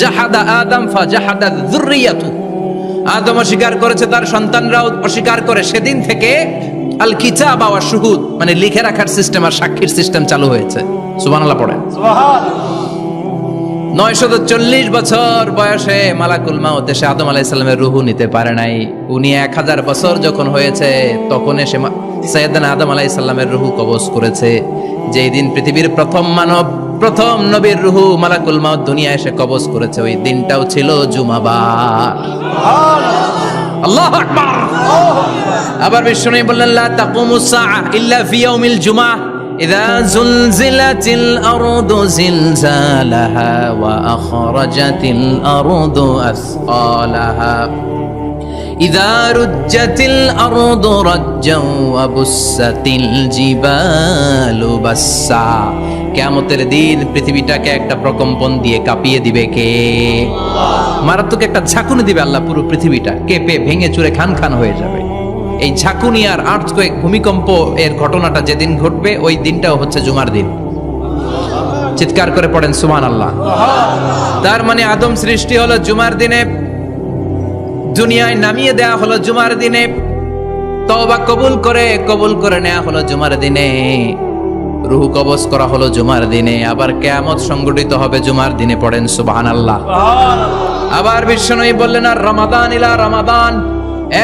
জাহাদা আদম ফাজাহাদা যুররিয়াতু, আদম অস্বীকার করেছে, তার সন্তানরাও অস্বীকার করে। সেদিন থেকে আল কিতাব ওয়া শুহুদ, মানে লিখে রাখার সিস্টেম আর সাক্ষীর সিস্টেম চালু হয়েছে। সুবহানাল্লাহ পড়েন। 940 বছর বয়সে মালাকুল মাউত এসে আদম আলাইহিস সালামের রূহ নিতে পারে নাই। উনি 1000 বছর যখন হয়েছে তখন এসে সাইয়েদনা আদম আলাইহিস সালামের রূহ কবজ করেছে। যেই দিন পৃথিবীর প্রথম মানব, প্রথম নবীর রূহ মালাকুল মাউত দুনিয়ায় এসে কবজ করেছে, ওই দিনটাও ছিল জুমাবার। আল্লাহু আকবার। আবার বিশ্বনবী বললেন, লা তাকুমুস সাআ ইল্লা ফি ইয়াউমিল জুমআহ ইযা যুলজিলাতিল আরদু জিলজালাহা ওয়া আখরাজাতিল আরদু আসকালাহা ইযা রুজ্জাতিল আরদু রাজ্জাও ওয়া বুসাতিল জিবালু বাসসা। কিয়ামতের দিন পৃথিবীটাকে একটা প্রকম্পন দিয়ে কাঁপিয়ে দিবে কে? মারাত্মক একটা ঝাঁকুনি দিবে আল্লাহ, পুরো পৃথিবীটা কেঁপে ভেঙে চুরে খান খান হয়ে যাবে। এই ঝাঁকুনি আর আর্থকোয়েক, ভূমিকম্প এর ঘটনাটা যেদিন ঘটবে ওই দিনটাও হচ্ছে জুমার দিন। চিৎকার করে পড়েন সুবহানাল্লাহ। তার মানে আদম সৃষ্টি হলো জুমার দিনে, দুনিয়ায় নামিয়ে দেয়া হলো জুমার দিনে, তওবা কবুল করে নেওয়া হলো জুমার দিনে, রূহ কবজ করা হলো জুমার দিনে, আবার কিয়ামত সংগঠিত হবে জুমার দিনে। পড়েন সুবহানাল্লাহ। আবার বিশ্বনবী বললেন, আর রমাদান ইলা রমাদান,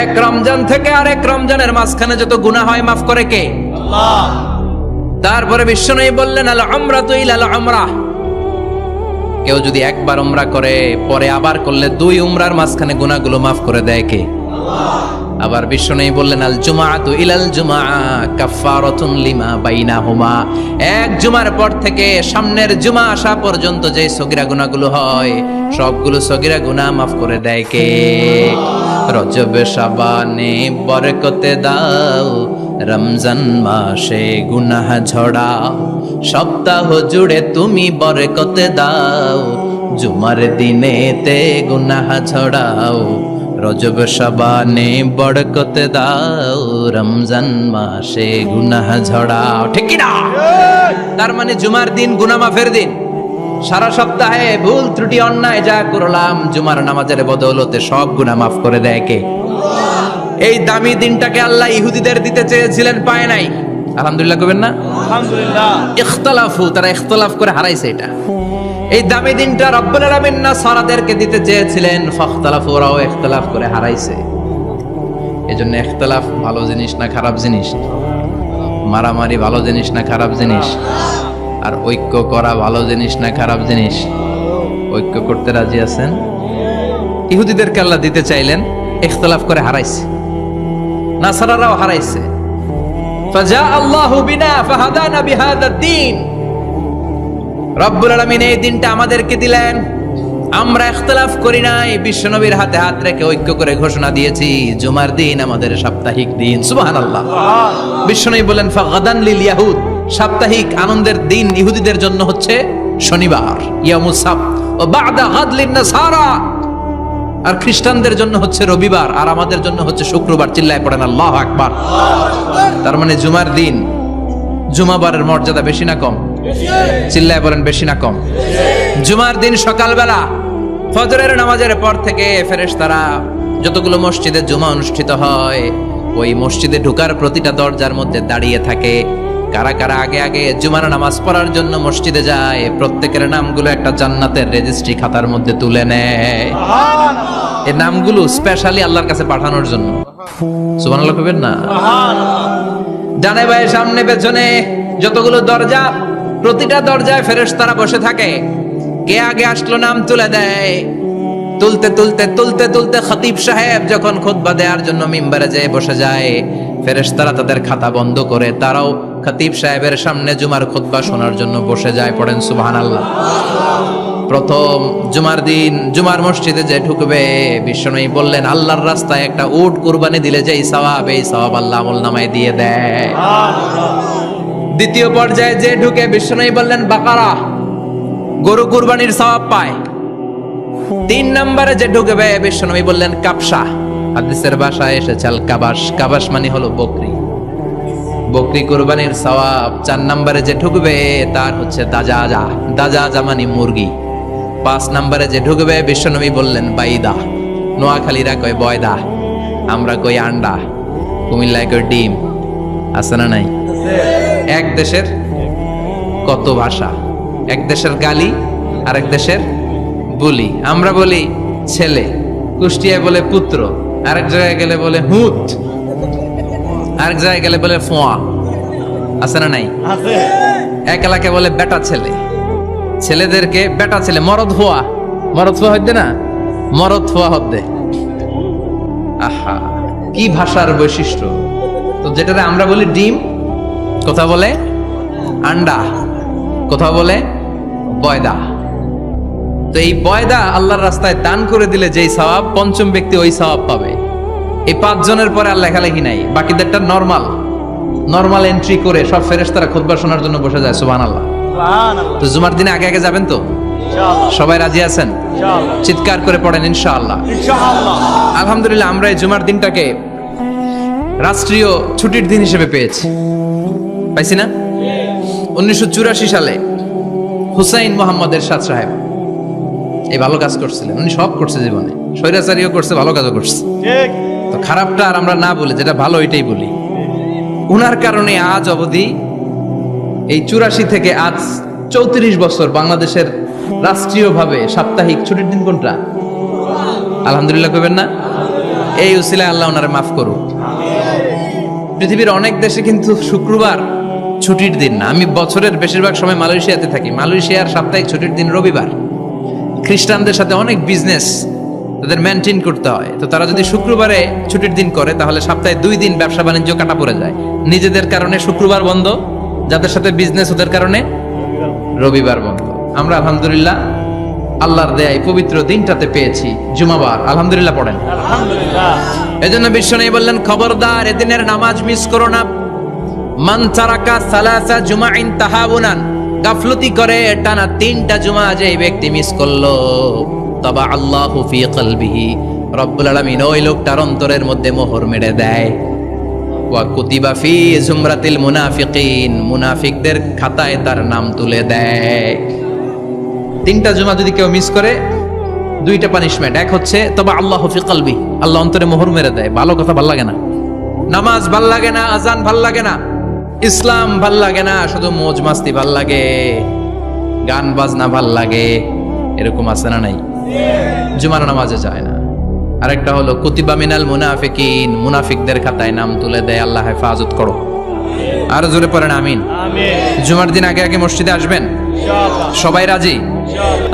এক রমজান থেকে আরেক রমজানের মাঝখানে যত গুনাহ হয় মাফ করে কে? আল্লাহ। তারপরে বিশ্বনবী বললেন, আল উমরাতু ইলাল উমরাহ, কেউ যদি একবার উমরা করে পরে আবার করলে 2 উমরার মাঝখানে গুনাহগুলো মাফ করে দেয় কে? আল্লাহ। আবার বিশ্বনবী বললেন, আল জুমআতু ইলাল জুমআ কাফফারাতুন লিমা বাইনাহুমা, এক জুমার পর থেকে সামনের জুমা আসা পর্যন্ত যে সগীরা গুনাহগুলো হয় সবগুলো সগীরা গুনাহ মাফ করে দেয় কে? রজব শাবানে বরকতে দাও, রমজান মাসে গুনাহ ঝড়াও, সপ্তাহ জুড়ে তুমি বরকতে দাও, জুমার দিনেতে গুনাহ ঝড়াও, রজব শাবানে বরকতে দাও, রমজান মাসে গুনাহ ঝড়াও। ঠিক কি না? তার মানে জুমার দিন গুনাহ মাফের দিন। সারা সপ্তাহে ভুল ত্রুটি অন্যায় যা করলাম জুমার নামাজের বদৌলতে সব গুনাহ মাফ করে দেয় কে? এই দামি দিনটাকে আল্লাহ ইহুদিদের দিতে চেয়েছিলেন, পায় নাই। আলহামদুলিল্লাহ কইবেন না? আলহামদুলিল্লাহ। ইখতিলাফু, তারা ইখতিলাফ করে হারাইছে এটা। এই দামি দিনটা রব্বুল আলামিন নাসারাদেরকে দিতে চেয়েছিলেন, ফাখতালাফু, ওরাও ইখতিলাফ করে হারাইছে। এজন্য ইখতিলাফ ভালো জিনিস না খারাপ জিনিস? মারামারি ভালো জিনিস না খারাপ জিনিস? আর ঐক্য করা ভালো জিনিস না খারাপ জিনিস? ঐক্য করতে রাজি আছেন? ইহুদিদেরকে আল্লাহ দিতে চাইলেন, ইখতিলাফ করে হারাইছে। নাসারারাও হারাইছে। ফাজা আল্লাহু বিনা ফাহাদানা বিহাদা দ্বীন, রব্বুল আলামিন এই দিনটা আমাদেরকে দিলেন, আমরা ইখতিলাফ করি নাই, বিশ্বনবীর হাতে হাত রেখে ঐক্য করে ঘোষণা দিয়েছি জুমার দিন আমাদের সাপ্তাহিক দিন। সুবহানাল্লাহ। বিশ্বনবী বলেন, ফাগাদান লিল ইয়াহুদ, সাপ্তাহিক আনন্দের দিন ইহুদিদের জন্য হচ্ছে শনিবার, ইয়ামুস সাbt, ও বা'দা গাদ লিন নাসারা, আর খ্রিস্টানদের জন্য হচ্ছে রবিবার, আর আমাদের জন্য হচ্ছে শুক্রবার। চিল্লায় পড়েন আল্লাহু আকবার। তার মানে জুমার দিন, জুমাবারের মর্যাদা বেশি না কম? চিল্লায় বলেন বেশি না কম? জুমার দিন সকালবেলা ফজরের নামাজের পর থেকে ফেরেশতারা যতগুলো মসজিদে জুমা অনুষ্ঠিত হয় ওই মসজিদে ঢোকার প্রতিটা দরজার মধ্যে দাঁড়িয়ে থাকে। কারা কারা আগে আগে জুমার নামাজ পড়ার জন্য মসজিদে যায়, প্রত্যেকের নামগুলো একটা জান্নাতের রেজিস্ট্রি খাতার মধ্যে তুলে নেয়। এই নামগুলো স্পেশালি আল্লাহর কাছে পাঠানোর জন্য। সুবহানাল্লাহ কইবেন না? ডানে বায়ে সামনে পেছনে যতগুলো দরজা, প্রতিটা দরজায় ফেরেশতারা বসে থাকে। কে আগে আসলো নাম তুলে দেয়। তুলতে তুলতে তুলতে তুলতে খতিব সাহেব যখন খুতবা দেওয়ার জন্য মিম্বারে যেয়ে বসে যায়, ফেরেশতারা তাদের খাতা বন্ধ করে তারাও খতিব সাহেবের সামনে জুমার খুতবা শোনার জন্য বসে যায়। পড়েন সুবহানাল্লাহ। প্রথম জুমার দিন জুমার মসজিদে যে ঢুকবে, বিশ্বনবী বললেন, আল্লাহর রাস্তায় একটা উট কুরবানি দিলে যেই সওয়াব, এই সওয়াব আল্লাহ আমলনামায় দিয়ে দেয়। দ্বিতীয় পর্যায়ে যে ঢুকে, বিশ্বনবী বললেন, বাকারা, গরু কুরবানির সওয়াব পায়। 3 নম্বরে যে ঢুকবে, বিশ্বনবী বললেন, কাবসা, হাদিসের ভাষায় এসেছে আল কাবাস, কাবাস মানে হলো বকরি, বকরি কুরবানির সওয়াব। 4 নম্বরে যে ঢুকবে তার হচ্ছে দাজাজা, দাজাজা মানে মুরগি, 5 নম্বরে যে ঢুকবে বিশ্বনবী বললেন বাইদা, নোয়াখালীরা কয় বয়দা, আমরা কই আন্ডা, কুমিল্লায় কই ডিম। আছে না নাই? এক দেশের কত ভাষা, এক দেশের গালি আর এক দেশের বলি। আমরা বলি ছেলে, কুষ্টিয়ায় বলে পুত্র, আরেক জায়গায় গেলে বলে হুত, আরেক জায়গায় গেলে বলে ফোয়া। আছে না নাই? এক এলাকায় বলে বেটা ছেলে, ছেলেদেরকে বেটা ছেলে। মরদ হওয়া, মরদ হওয়া হইতে না, মরদ হওয়া হতে। আহা, কি ভাষার বৈশিষ্ট্য! তো যেটারে আমরা বলি ডিম, কথা বলে আন্ডা, কথা বলে বয়দা। তো এই বয়দা আল্লাহর রাস্তায় দান করে দিলে যেই সওয়াব, পঞ্চম ব্যক্তি ওই সওয়াব পাবে। এই 5 জনের পরে আর লেখালেখি নাই, বাকিদেরটা নরমাল এন্ট্রি করে সব ফেরেশতারা খুতবা শোনার জন্য বসে যায়। সুবহানাল্লাহ। তো জুমার দিনে আগে আগে যাবেন তো? সবাই রাজি আছেন? চিৎকার করে পড়েন ইনশাআল্লাহ। আলহামদুলিল্লাহ, আমরা এই জুমার দিনটাকে রাষ্ট্রীয় ছুটির দিন হিসেবে পাইছি না? 1984 সালে হুসাইন মোহাম্মদ এরশাদ সাহেব এই ভালো কাজ করছিলেন। উনি সব করছে জীবনে, স্বৈরাচারীও করছে, ভালো কাজও করছে। তো খারাপটা আর আমরা না বলে যেটা ভালো ওইটাই বলি। উনার কারণে আজ অবধি এই 84 থেকে আজ 34 বছর বাংলাদেশের রাষ্ট্রীয়ভাবে সাপ্তাহিক ছুটির দিন কোনটা? আলহামদুলিল্লাহ কইবেন না? এই উসিলায় আল্লাহ ওনারে মাফ করুক। পৃথিবীর অনেক দেশে কিন্তু শুক্রবার ছুটির দিন না। আমি বছরের বেশিরভাগ সময় মালয়েশিয়াতে থাকি। মালয়েশিয়ার সাপ্তাহিক ছুটির দিন রবিবার। খ্রিস্টানদের সাথে অনেক বিজনেস তাদের মেনটেন করতে হয়, তো তারা যদি শুক্রবারে ছুটির দিন করে তাহলে সপ্তাহে 2 দিন ব্যবসা বাণিজ্য কাটা পড়ে যায়। নিজেদের কারণে শুক্রবার বন্ধ, যাদের সাথে বিজনেস ওদের কারণে রবিবার বন্ধ। আমরা আলহামদুলিল্লাহ আল্লাহর দেয়ায় পবিত্র দিনটাতে পেয়েছি জুমাবার। আলহামদুলিল্লাহ পড়েন আলহামদুলিল্লাহ। এজন্য বিশ্বনবী বললেন, খবরদার এদিনের নামাজ মিস করো না। মান তারাকা সালাসা জুমাইন তাহাবুনান, গাফলতি করে টানা 3টা জুমা যে ব্যক্তি মিস করলো, তবা আল্লাহু ফি কলবিহি, রব্বুল আলামিন ওই লোকটার অন্তরের মধ্যে মোহর মেরে দেয়। ওয়া কুতিবা ফি জুমরাতিল মুনাফিকিন, মুনাফিকদের খাতায় তার নাম তুলে দেয়। 3টা জুমা যদি কেউ মিস করে, 2টা পানিশমেন্ট। এক হচ্ছে তবা আল্লাহু ফি কলবি, আল্লাহ অন্তরে মোহর মেরে দেয়। ভালো কথা ভাল লাগে না, নামাজ ভাল লাগে না, আজান ভাল লাগে না, ইসলাম ভাল লাগে না, শুধু মौज মাস্তি ভাল লাগে, গান বাজনা ভাল লাগে। এরকম আছে না নাই? জুমার নামাজে যায় না। আরেকটা হলো কুতিবা মিনাল মুনাফিকিন, মুনাফিকদের খাতায় নাম তুলে দেয়। আল্লাহ হেফাজত করো। আর জোরে পড়েন আমিন। জুমার দিন আগে আগে মসজিদে আসবেন সবাই? রাজি?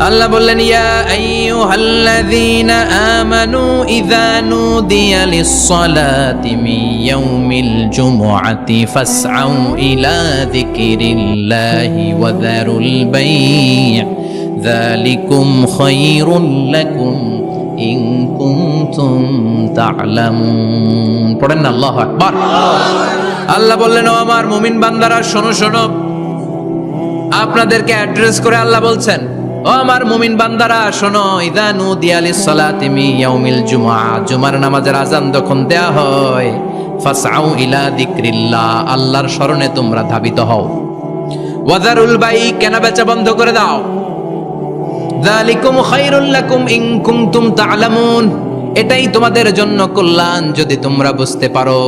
আল্লাহ বললেন, ইয়া আইয়ুহাল্লাযীনা আমানু ইযা নুদিয়া লিস-সালাতি মিন ইয়াউমিল জুমুআতি ফাসআউ ইলা যিকরিল্লাহি ওয়া যারুল বাই', যালিকুম খায়রুল লাকুম ইন কুনতুম তা'লামুন। পড়েন না আল্লাহু আকবার। আল্লাহ বললেন, ও আমার মুমিন বান্দারা শোনো শোনো। আপনাদেরকে অ্যাড্রেস করে আল্লাহ বলছেন, ও আমার মুমিন বান্দারা শোনো, ইযা নুদিয়া লিস-সালাতি মিন ইয়াউমিল জুমআ, জুমার নামাজের আযান যখন দেয়া হয়, ফাসআউ ইলা যিকরিল্লাহ, আল্লাহর স্মরণে তোমরা ধাবিত হও। ওয়া যারুল বাই', কেনা বেচা বন্ধ করে দাও। যালিকুম খায়রুল লাকুম ইন কুনতুম তা'লামুন, এটাই তোমাদের জন্য কল্যাণ যদি তোমরা বুঝতে পারো।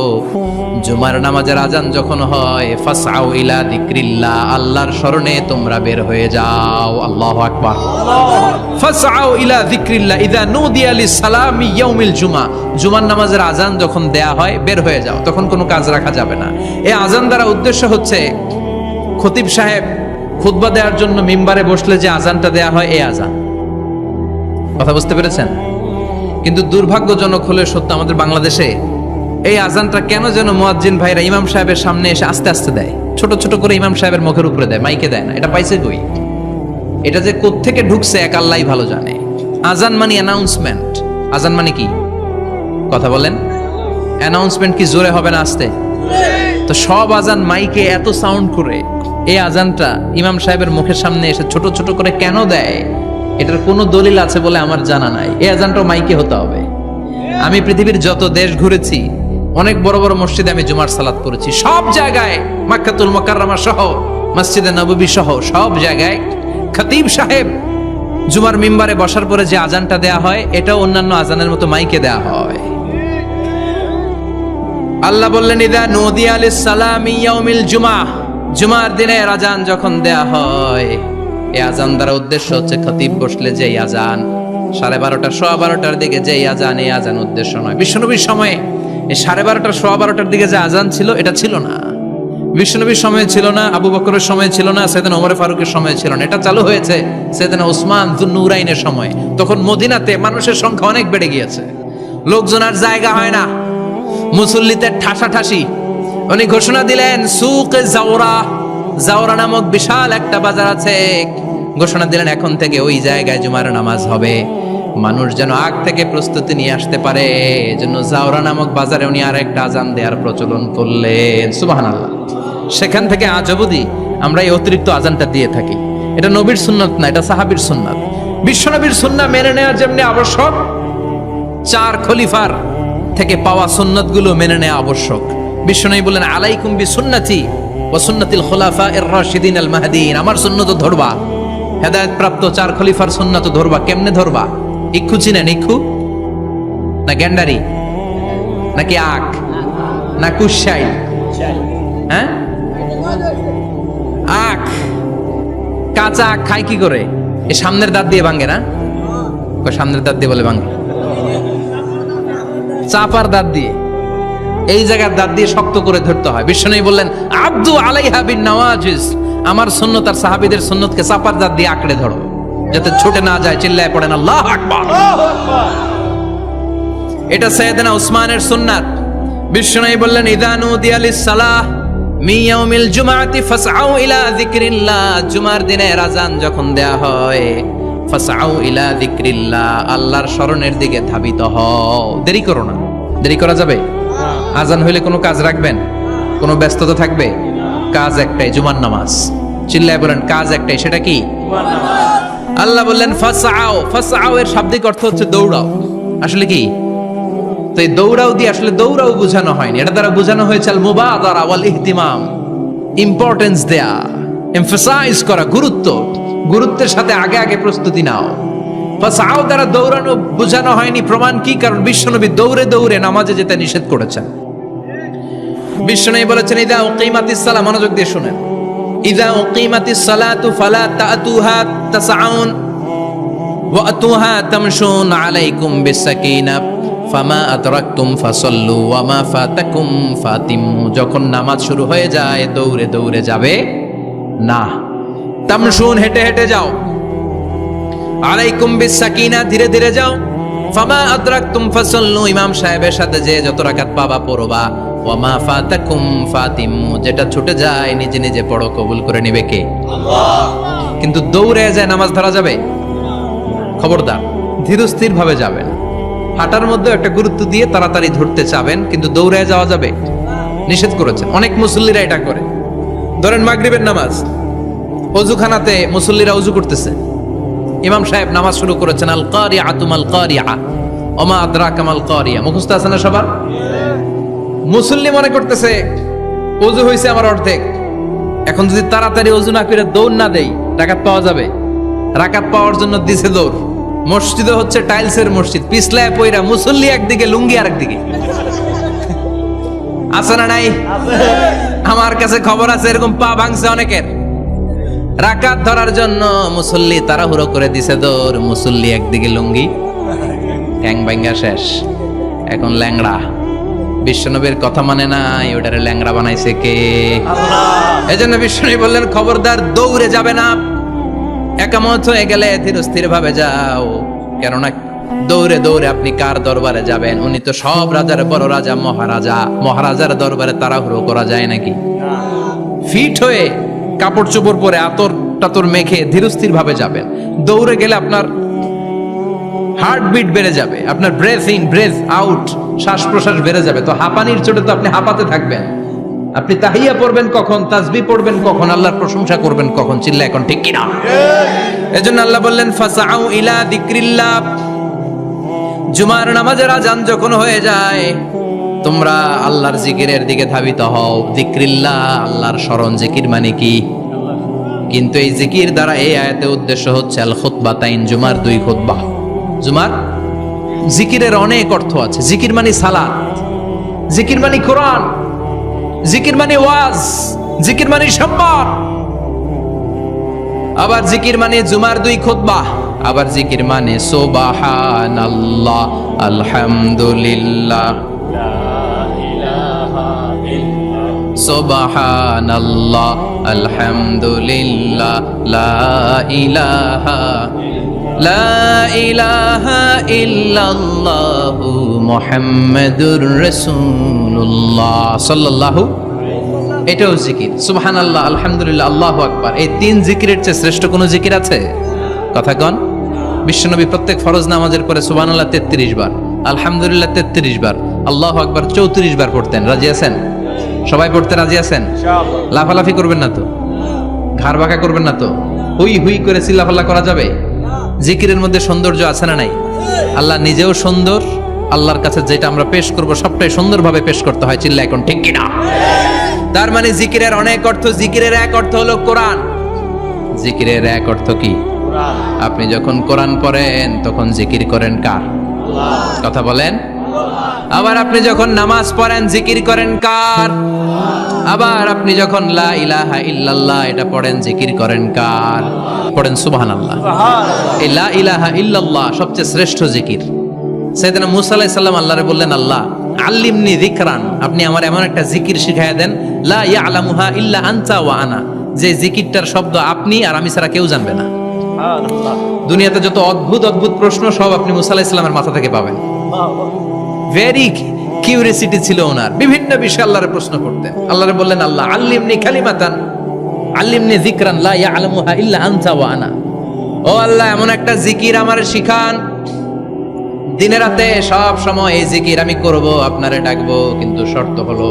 জুমার নামাজের আজান যখন হয়, ফাসআউ ইলা যিকরিল্লাহ, আল্লাহর স্মরণে তোমরা বের হয়ে যাও। আল্লাহু আকবার। ফাসআউ ইলা যিকরিল্লাহ ইযা নুদিয়া লিস-সালামি ইয়াউমিল জুমআ, জুমার নামাজের আজান যখন দেয়া হয় বের হয়ে যাও, তখন কোনো কাজ রাখা যাবে না। এই আজান দ্বারা উদ্দেশ্য হচ্ছে খতিব সাহেব খুতবা দেওয়ার জন্য মিম্বারে বসলে যে আজানটা দেয়া হয়, এই আজান। কথা বুঝতে পেরেছেন? কিন্তু দুর্ভাগ্যজনক হলে সত্য, আমাদের বাংলাদেশে এই আজানটা কেন যেন মুয়াজ্জিন ভাইরা ইমাম সাহেবের সামনে এসে আস্তে আস্তে দেয়, ছোট ছোট করে ইমাম সাহেবের মুখের উপরে দেয়, মাইকে দেয় না। এটা পাইছে কই? এটা যে কোত্থেকে ঢুকছে এক আল্লাহই ভালো জানে। আজান মানে অ্যানাউন্সমেন্ট। আজান মানে কি? কথা বলেন। অ্যানাউন্সমেন্ট কি জোরে হবে না আস্তে? তো সব আজান মাইকে এত সাউন্ড করে, এই আজানটা ইমাম সাহেবের মুখের সামনে এসে ছোট ছোট করে কেন দেয়? এটার কোনো দলিল আছে বলে আমার জানা নাই। এই আজানটাও মাইকে হতে হবে। আমি পৃথিবীর যত দেশ ঘুরেছি, অনেক বড় বড় মসজিদে আমি জুমার সালাত করেছি, সব জায়গায় মক্কাতুল মুকাররমা সহ, মসজিদে নববী সহ সব জায়গায় খতিব সাহেব জুমার মিম্বারে বসার পরে যে আজানটা দেয়া হয় এটা অন্যান্য আজানের মতো মাইকে দেয়া হয়। আল্লাহ বললেন ইদা নুদিয়া লিস-সালামি ইয়াউমিল জুমআহ, জুমার দিনের আজান যখন দেয়া হয়, এই আজান দ্বারা উদ্দেশ্য হচ্ছে খতিব বসলে যে আজান 12:30 12:15 দিকে যে আজান, এই আজান উদ্দেশ্য নয়। বিশ্বনবীর সময়ে এই 12:30 12:15 দিকে যে আজান ছিল এটা ছিল না। বিশ্বনবীর সময় ছিল না, আবু বকরের সময় ছিল না, সাইয়েদনা ওমর ফারুকের সময় ছিল না। এটা চালু হয়েছে সাইয়েদনা উসমান যুন্নুরাইনের সময়। তখন মদিনাতে মানুষের সংখ্যা অনেক বেড়ে গিয়েছে, লোকজন আর জায়গা হয় না, মুসল্লিতে ঠাসাঠাসি। উনি ঘোষণা দিলেন সুকে জাওরা, জাওরা নামক বিশাল একটা বাজার আছে, ঘোষণা দিলেন এখন থেকে ওই জায়গায় জুমার নামাজ হবে। মানুষ যেন আগ থেকে প্রস্তুতি নিয়ে আসতে পারে, এজন্য জাওরা নামক বাজারে উনি আর একটা আজান দেওয়ার প্রচলন করলেন। সুবহানাল্লাহ। সেখান থেকে আজ অবধি আমরা এই অতিরিক্ত আজানটা দিয়ে থাকি। এটা নবীর সুন্নাত না, এটা সাহাবীর সুন্নাত। বিশ্বনবীর সুন্নাহ মেনে নেওয়া যেমনি আবশ্যক, 4 খলিফার থেকে পাওয়া সুন্নাতগুলো মেনে নেওয়া আবশ্যক। বিশ্বনবী বলেন আলাইকুম বিসুন্নতি ওয়া সুন্নাতিল খুলাফায়ে রাশিদিন আল মাহদিয়িন, আমার সুন্নাত ধরবা, হেদায়েত প্রাপ্ত 4 খলিফার সুন্নাত ধরবা। কেমনে ধরবা? ইক্ষু চিনেন? ইক্ষু না গ্যান্ডারি নাকি আখ না কুশাই? হ্যাঁ, আখ। কাঁচা আখ খায় কি করে? এই সামনের দাঁত দিয়ে ভাঙে না? সামনের দাঁত দিয়ে বলে ভাঙে, চাপার দাঁত দিয়ে, এই জায়গার দাঁত দিয়ে শক্ত করে ধরতে হয়। বিশ্বনবী বললেন আব্দু আলাইহা বিন নওয়াজিস, আমার সুন্নাত আর সাহাবীদের সুন্নাতকে চাপার দাঁত দিয়ে আঁকড়ে ধরো, যাতে ছুটে না যায়। চিল্লায় পড়েন আল্লাহু আকবার। এটা সাইয়েদনা উসমানের সুন্নাত। বিশ্বনবী বললেন ইযা নুদিয়া লিস-সালাহ মিন ইয়াউমিল জুমআতি ফাসআউ ইলা যিকরিল্লাহ, জুমার দিনের আযান যখন দেয়া হয়, ফাসআউ ইলা যিকরিল্লাহ, আল্লাহর স্মরণের দিকে ধাবিত হও। দেরি করো না। দেরি করা যাবে? আযান হইলে কোনো কাজ রাখবেন? কোনো ব্যস্ততা থাকবে? কাজ একটাই, জুমার নামাজ। চিল্লায় বলেন কাজ একটাই, সেটা কি? জুমার নামাজ। আল্লাহ বললেন ফাসআউ, ফাসআউ এর শাব্দিক অর্থ হচ্ছে দৌড়াও। আসলে কি? তো এই দৌড়াও দিয়ে আসলে দৌড়াও বোঝানো হয়নি, এটা দ্বারা বোঝানো হয়েছে আল মুবাদারা ওয়াল ইহতিমাম, ইম্পর্টেন্স দেয়া, এমফাসাইজ করা, গুরুত্ব, গুরুত্বের সাথে আগে আগে প্রস্তুতি নাও। ফাসআউ দ্বারা দৌড়ানো বোঝানো হয়নি। প্রমাণ কি? কারণ বিশ্বনবী দৌড়ে দৌড়ে নামাজে যেতে নিষেধ করেছেন। বিশ্বনবী বলেছেন ইযা উকিমাতিস সালাহ, মনোযোগ দিয়ে শুনেন, ইযা উকিমাতিস সালাতু ফালা তাতুহা তাসআউন ওয়া আতুহা তামশুন আলাইকুম বিসাকিনাহ ফামা আদরাকতুম ফাসাল্লু ওয়া মা ফাতাকুম ফাতিমু, যখন নামাজ শুরু হয়ে যায় দৌড়ে দৌড়ে যাবে না, তামশুন হেঁটে হেঁটে যাও, আলাইকুম বিসাকিনা ধীরে ধীরে যাও, ফামা আদরাকতুম ফাসাল্লু ইমাম সাহেবের সাথে যে যত রাকাত পাবা পড়বা, ওয়া মা ফাতাকুম ফাতিমু যেটা ছুটে যায় নিজে নিজে পড়ো, কবুল করে নেবে কে? আল্লাহ। কিন্তু দৌড়ে যায় নামাজ ধরা যাবে? খবরদার, ধীরস্থির ভাবে যাবেন। হাঁটার মধ্যে একটা গুরুত্ব দিয়ে তাড়াতাড়ি ধরতে চাবেন, কিন্তু দৌড়ে যাওয়া যাবে? নিষেধ করেছেন। অনেক মুসল্লিরা এটা করে। ধরেন মাগরিবের নামাজ, ওযুখানাতে মুসল্লিরা ওযু করতেছে, ইমাম সাহেব নামাজ শুরু করেছেন আল কারিআতু মাল কারিআ ওমা আদরাকা মাল কারিআ, মুখস্থ আছে না সবার? মুসল্লি মনে করতেছে ওযু হইছে আমার অর্ধেক, এখন যদি তাড়াতাড়ি ওযু না করে দৌড় না দেই রাকাত পাওয়া যাবে? রাকাত পাওয়ার জন্য দিছে দৌড়। মসজিদে হচ্ছে টাইলসের মসজিদ, পিছলায় পয়রা মুসল্লি একদিকে, লুঙ্গি আরেকদিকে। আছে না নাই? আমার কাছে খবর আছে এরকম পা ভাঙছে অনেকের। রাকাত ধরার জন্য মুসল্লি তাড়াহুড়ো করে দিছে দৌড়, মুসল্লি একদিকে লুঙ্গি, ট্যাং ভাঙ্গা শেষ, এখন ল্যাংড়া। বিশ্বনবীর কথা মানে নাই, ওটারে ল্যাংড়া বানাইছে কে? আল্লাহ। এজন্য বিশ্বনবী বললেন খবরদার দৌড়ে যাবে না, একামত হয়ে গেলে ধীরস্থির ভাবে যাও। কেননা দৌড়ে দৌড়ে আপনি কার দরবারে যাবেন? উনি তো সব রাজার বড় রাজা, মহারাজা। মহারাজার দরবারে তাড়াহুড়ো করা যায় নাকি? ফিট হয়ে কাপড় চোপড় পরে আতর টাতর মেখে ধীরস্থির ভাবে যাবেন। দৌড়ে গেলে আপনার হার্টবিট বেড়ে যাবে, আপনার ব্রেথ ইন ব্রেথ আউট, শ্বাস প্রশ্বাস বেড়ে যাবে। তো হাঁপানির চোটে তো আপনি হাঁপাতে থাকবেন। আপনি তাহিয়া পড়বেন কখন, তাসবিহ পড়বেন কখন, আল্লাহর প্রশংসা করবেন কখন? চিল্লা এখন ঠিক কিনা? এজন্য আল্লাহ বললেন ফাসআউ ইলা যিকরিল্লাহ, জুমার নামাজের আযান যখন হয়ে যায় তোমরা আল্লাহর জিকিরের দিকে ধাবিত হও। যিকরিল্লাহ, আল্লাহর স্মরণ। জিকির মানে কি? কিন্তু এই জিকির দ্বারা এই আয়াতে উদ্দেশ্য হচ্ছে আল খুতবাতাইন, জুমার 2 খুতবা। জুমার জিকিরের অনেক অর্থ আছে। জিকির মানে সালাত, জিকির মানে কোরআন, জিকির মানে ওয়াজ, জিকির মানে সম্মান। আবার জিকির মানে জুমার 2 খুতবা। আবার জিকির মানে সুবহানাল্লাহ, আলহামদুলিল্লাহ, সুবহানাল্লাহ, আলহামদুলিল্লাহ, লা ইলাহা ইল্লাল্লাহু মুহাম্মাদুর রাসূলুল্লাহ সাল্লাল্লাহু। এটাও জিকির। সুবহানাল্লাহ, আলহামদুলিল্লাহ, আল্লাহু আকবার। এই 3 জিকিরের চেয়ে শ্রেষ্ঠ কোনো জিকির আছে? কথা কন। বিশ্বনবী প্রত্যেক ফরজ নামাজের পরে সুবহানাল্লাহ 33 বার, আলহামদুলিল্লাহ 33 বার, আল্লাহু আকবার 34 বার পড়তেন। রাজি আছেন? সবাই পড়তে রাজি আছেন? ইনশাআল্লাহ। লাফালাফি করবেন না তো? ঘাড় বাঁকা করবেন না তো? হুই হুই করে চিল্লাফাল্লা করা যাবে? জিকিরের মধ্যে সৌন্দর্য আছে না নাই? আল্লাহ নিজেও সুন্দর। আল্লাহর কাছে যেটা আমরা পেশ করব সবটাই সুন্দরভাবে পেশ করতে হয়। চিল্লা এখন ঠিক কিনা? তার মানে জিকিরের অনেক অর্থ। জিকিরের এক অর্থ হলো কোরআন। জিকিরের এক অর্থ কি? কোরআন। আপনি যখন কোরআন পড়েন তখন জিকির করেন কার? আল্লাহ। কথা বলেন। আবার আপনি যখন নামাজ পড়েন জিকির করেন কার? আবার আপনি যখন লা ইলাহা ইল্লাল্লাহ এটা পড়েন জিকির করেন কার? পড়েন সুবহানাল্লাহ। এই লা ইলাহা ইল্লাল্লাহ সবচেয়ে শ্রেষ্ঠ জিকির। সাইয়েদনা মুসা আলাইহিস সালাম আল্লাহরে বললেন, আল্লাহ আল্লিমনি যিকরান, আপনি আমার এমন একটা জিকির শিখাইয়া দেন লা ইয়ালামুহা ইল্লা আনতা ওয়া আনা, যে জিকিরটার শব্দ আপনি আর আমি ছাড়া কেউ জানবে না। দুনিয়াতে যত অদ্ভুত অদ্ভুত প্রশ্ন সব আপনি মুসা আলাইহিস সালামের মাথা থেকে পাবেন। ভেরি কিউরিয়াসিটি ছিল ওনার, বিভিন্ন বিষয়ে আল্লাহরে প্রশ্ন করতেন। আল্লাহরে বললেন, আল্লাহ আল্লিমনি কালিমাতান, আল্লিমনি যিকরান লা ইয়ালামুহা ইল্লা আনতা ওয়া আনা। ও আল্লাহ এমন একটা জিকির আমারে শিখান, দিনে রাতে সব সময় এই জিকির আমি করব, আপনারে ডাকবো, কিন্তু শর্ত হলো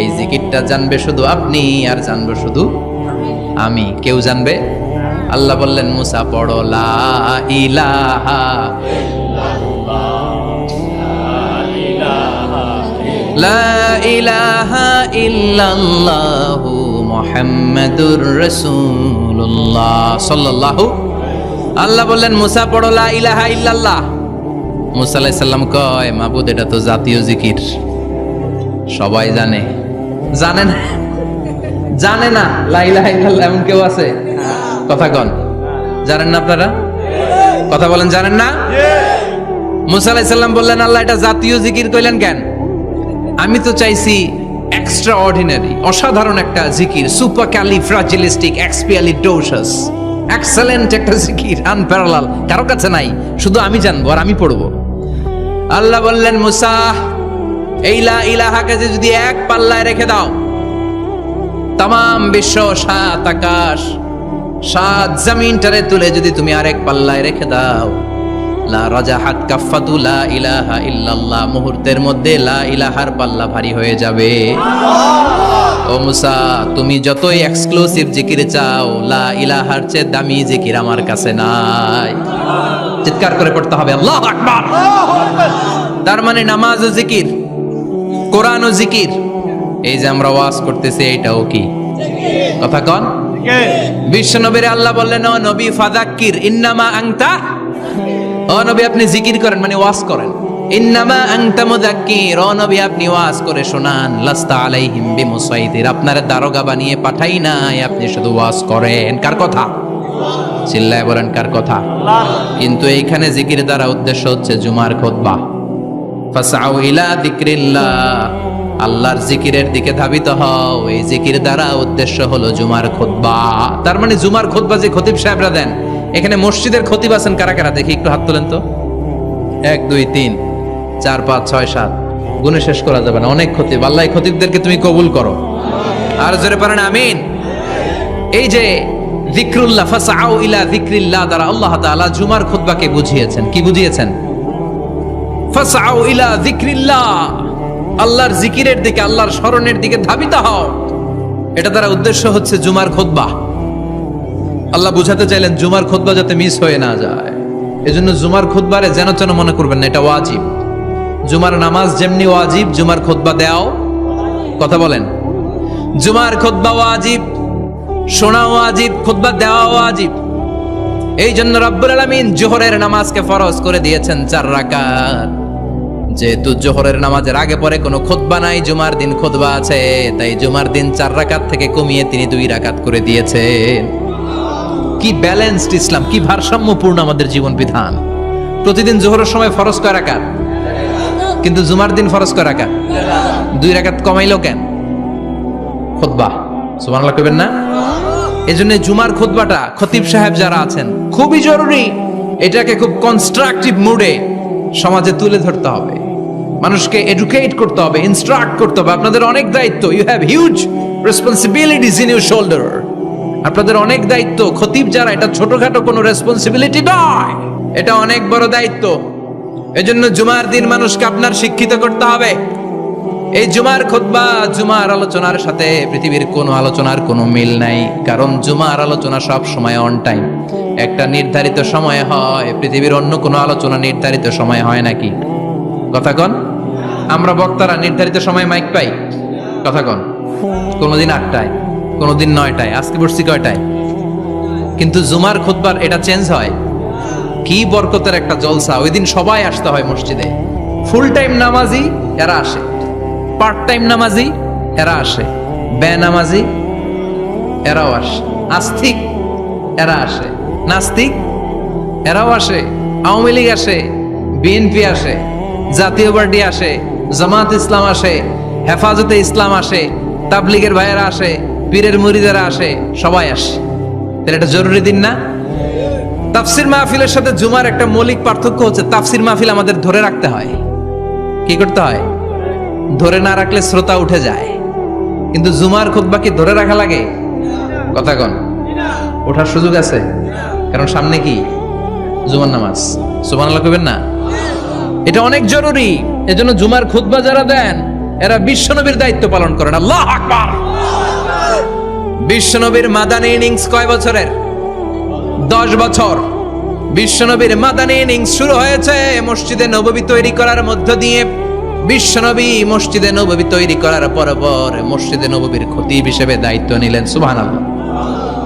এই জিকিরটা জানবে শুধু আপনি আর জানবে শুধু আমি, কেউ জানবে। আল্লাহ বললেন, মুসা পড়ো লা ইলাহা লা ইলাহা ইল্লাল্লাহু মুহাম্মাদুর রাসূলুল্লাহ সাল্লাল্লাহু। আল্লাহ বললেন, মুসা পড়ো লা ইলাহা ইল্লাল্লাহ। মুসা আলাইহিস সালাম কয়, মাবুদ এটা তো জাতীয় জিকির, সবাই জানে। জানে না? জানে না লা ইলাহা ইল্লাল্লাহ এমন কেউ আছে? কথা কন। জানেন না আপনারা? কথা বলেন, জানেন না? মুসা আলাইহিস সালাম বললেন, আল্লাহ এটা জাতীয় জিকির কইলেন কেন? আমি তো চাইছি এক্সট্রা অর্ডিনারি, অসাধারণ একটা জিকির, সুপার ক্যালিফ্রাজিলিস্টিক এক্সপিয়ালিডোসাস, এক্সেলেন্ট একটা জিকির, আনপ্যারালাল, কারো কাছে নাই, শুধু আমি জানবো আর আমি পড়বো। আল্লাহ বললেন, মুসা এই লা ইলাহাকে যদি এক পাল্লায় রেখে দাও, তামাম বিশ্ব, 7 আকাশ, 7 জমিনটারে তুলে যদি তুমি আরেক পাল্লায় রেখে দাও, লা রাজাহাত কাফাতু লা ইলাহা ইল্লাল্লাহ, মুহূর্তের মধ্যে লা ইলাহার পাল্লা ভারী হয়ে যাবে। ও মুসা, তুমি যতই এক্সক্লুসিভ জিকির চাও, লা ইলাহার চেয়ে দামি জিকির আমার কাছে নাই। চিৎকার করে পড়তে হবে আল্লাহু আকবার। তার মানে নামাজ ও জিকির, কোরআন ও জিকির, এই যে আমরা ওয়াজ করতেছি এটাও কি কথা কন? বিশ্ব নবীর আল্লাহ বললেন, ও নবী ফাযাক্কির ইন্নামা আনতা, ও নবী আপনি জিকির করেন মানে ওয়াজ করেন। ইন্নামা আনতা মুযাক্কির, ও নবী আপনি ওয়াজ করে শোনান। লাস্তা আলাইহিম বিমুসাইতির, আপনার দারোগা বানিয়ে পাঠাই নাই, আপনি শুধু ওয়াজ করেন। কার কথা? চিল্লায় বলেন কার কথা? কিন্তু এইখানে জিকির দ্বারা উদ্দেশ্য হচ্ছে জুমার খুতবা। ফাসআউ ইলা যিকরিল্লাহ, আল্লাহর জিকিরের দিকে ধাবিত হও। এই জিকির দ্বারা উদ্দেশ্য হলো জুমার খুতবা। তার মানে জুমার খুতবা যে খতিব সাহেবরা দেন, এখানে মসজিদের খতিব আছেন কারা কারা? দেখি একটু হাত তোলেন তো। 1 2 3 4 5 6 7, গুণে শেষ করা যাবে না, অনেক খতিব। আল্লাহ এই খতিবদেরকে তুমি কবুল করো। আর জোরে পড়েন আমিন। এই যে যিকরুল্লাহ, ফাসআউ ইলা যিকরিল্লাহ দ্বারা আল্লাহ তাআলা জুমার খুতবাকে বুঝিয়েছেন। কি বুঝিয়েছেন? ফাসআউ ইলা যিকরিল্লাহ, আল্লাহর জিকিরের দিকে, আল্লাহর স্মরণের দিকে ধাবিত হও। এটা দ্বারা উদ্দেশ্য হচ্ছে জুমার খুতবা। আল্লাহ বুঝাতে চাইলেন জুমার খুতবা যাতে মিস হয়ে না যায়, এজন্য জুমার খুতবারে যেন তেন মনে করবেন না, এটা ওয়াজিব। জুমার নামাজ যেমনি ওয়াজিব, জুমার খুতবা দেও। কথা বলেন, জুমার খুতবা ওয়াজিব। শোনাও ওয়াজিব, খুতবা দেওয়া ওয়াজিব। এই জন্য রব্বুল আলামিন জোহরের নামাজকে ফরজ করে দিয়েছেন 4 রাকাত। যেহেতু জোহরের নামাজের আগে পরে কোনো খুতবা নাই, জুমার দিন খুতবা আছে, তাই জুমার দিন 4 রাকাত থেকে কমিয়ে তিনি 2 রাকাত করে দিয়েছেন। কি ব্যালেন্সড ইসলাম, কি ভারসাম্যপূর্ণ আমাদের জীবন বিধান। প্রতিদিন জোহরের সময় ফরজ কয় রাকাত, কিন্তু জুমার দিন ফরজ কয় রাকাত? 2 রাকাত কমাইলো কেন? খুতবা, সুবহানাল্লাহ কইবেন না? এজন্য জুমার খুতবাটা খতিব সাহেব যারা আছেন খুবই জরুরি। এটাকে খুব কনস্ট্রাকটিভ মুডে সমাজে তুলে ধরতে হবে, মানুষকে এডুকেট করতে হবে, ইনস্ট্রাক্ট করতে হবে। আপনাদের অনেক দায়িত্ব, you have huge responsibilities in your shoulder. আপনাদের অনেক দায়িত্ব। খতিব যারা, এটা ছোটখাটো কোনো রেসপন্সিবিলিটি নয়, এটা অনেক বড় দায়িত্ব। এজন্য জুমার দিন মানুষকে আপনার শিক্ষিত করতে হবে। এই জুমার খুতবা, জুমার আলোচনার সাথে পৃথিবীর কোনো আলোচনার কোনো মিল নাই, কারণ জুমার আলোচনা সব সময় অন টাইম, একটা নির্ধারিত সময়ে হয়। পৃথিবীর অন্য কোনো আলোচনা নির্ধারিত সময়ে হয় নাকি? কথা কন। আমরা বক্তারা নির্ধারিত সময়ে মাইক পাই? কথা কন। কোনোদিন 8টায়, কোনোদিন 9টায়, আজকে বসছি কয়টায়? কিন্তু জুমার খুতবার এটা চেঞ্জ হয়। কি বরকতের একটা জলসা! ওই দিন সবাই আসতে হয় মসজিদে। ফুল টাইম নামাজি এরা আসে, পার্ট টাইম নামাজি এরা আসে, বেনামাজি এরাও আসে, আস্তিক এরা আসে, নাস্তিক এরাও আসে, আওয়ামী লীগ আসে, বিএনপি আসে, জাতীয় পার্টি আসে, জামাত ইসলাম আসে, হেফাজতে ইসলাম আসে, তাবলিগের ভাইয়েরা আসে, পীরের মুরিদেরা আসে, সবাই আসে। তাহলে এটা জরুরি দিন না? তাফসির মাহফিলের সাথে জুমার একটা মৌলিক পার্থক্য হচ্ছে, তাফসির মাহফিল আমাদের ধরে রাখতে হয়। কি করতে হয়? ধরে না রাখলে শ্রোতা উঠে যায়। কিন্তু জুমার খুতবা কি ধরে রাখা লাগে? কথা কন। ওঠার সুযোগ আছে, কারণ সামনে কি? জুমার নামাজ। সুবহানাল্লাহ কইবেন না? এটা অনেক জরুরি। এজন্য জুমার খুতবা যারা দেন এরা বিশ্বনবীর দায়িত্ব পালন করেন। আল্লাহু আকবার। বিশ্বনবীর মাদানী ইনিংস কয় বছরের? 10 বছর। বিশ্বনবীর মাদানী ইনিংস শুরু হয়েছে মসজিদে নববী তৈরি করার মধ্য দিয়ে। বিশ্বনবী মসজিদে নববী তৈরি করার পর মসজিদে নববীর খতিব হিসেবে দায়িত্ব নিলেন। সুবহানাল্লাহ।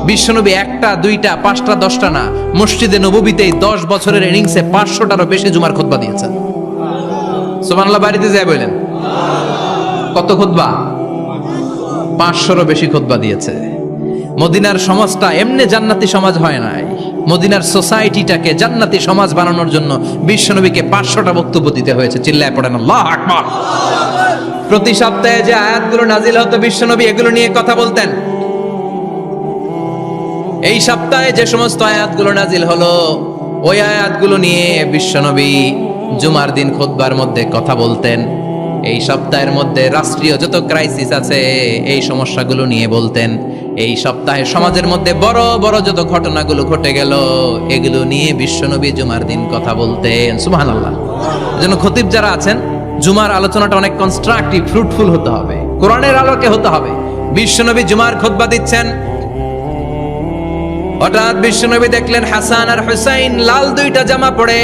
বিশ্বনবী 1টা 2টা 5টা 10টা না, মসজিদে নববীতেই 10 বছরের ইনিংসে 500টারও বেশি জুমার খুতবা দিয়েছেন। সুবহানাল্লাহ। বাড়িতে যায় বলেন কত খুতবা? 500রও বেশি খুতবা দিয়েছে। মদিনার সমাজটা এমনি জান্নাতি সমাজ হয় নাই। মদিনার সোসাইটিটাকে জান্নাতি সমাজ বানানোর জন্য বিশ্বনবীকে 500টা বক্তব্য দিতে হয়েছে। চিল্লায় পড়েন আল্লাহু আকবার। প্রতি সপ্তাহে যে আয়াতগুলো নাজিল হতো বিশ্বনবী এগুলো নিয়ে কথা বলতেন। এই সপ্তাহে যে সমস্ত আয়াতগুলো নাজিল হলো ওই আয়াতগুলো নিয়ে বিশ্বনবী জুমার দিন খুতবার মধ্যে কথা বলতেন। এই সপ্তাহের মধ্যে রাষ্ট্রীয় যত ক্রাইসিস আছে এই সমস্যাগুলো নিয়ে বলতেন। এই সপ্তাহে সমাজের মধ্যে বড় বড় যত ঘটনাগুলো ঘটে গেল এগুলো নিয়ে বিশ্বনবী জুমার দিন কথা বলতেন। সুবহানাল্লাহ। এজন্য খতিব যারা আছেন জুমার আলোচনাটা অনেক কনস্ট্রাকটিভ, ফ্রুটফুল হতে হবে, কোরআনের আলোকে হতে হবে। বিশ্বনবী জুমার খুতবা দিচ্ছেন, হঠাৎ বিশ্বনবী দেখলেন হাসান আর হুসাইন লাল 2টা জামা পরে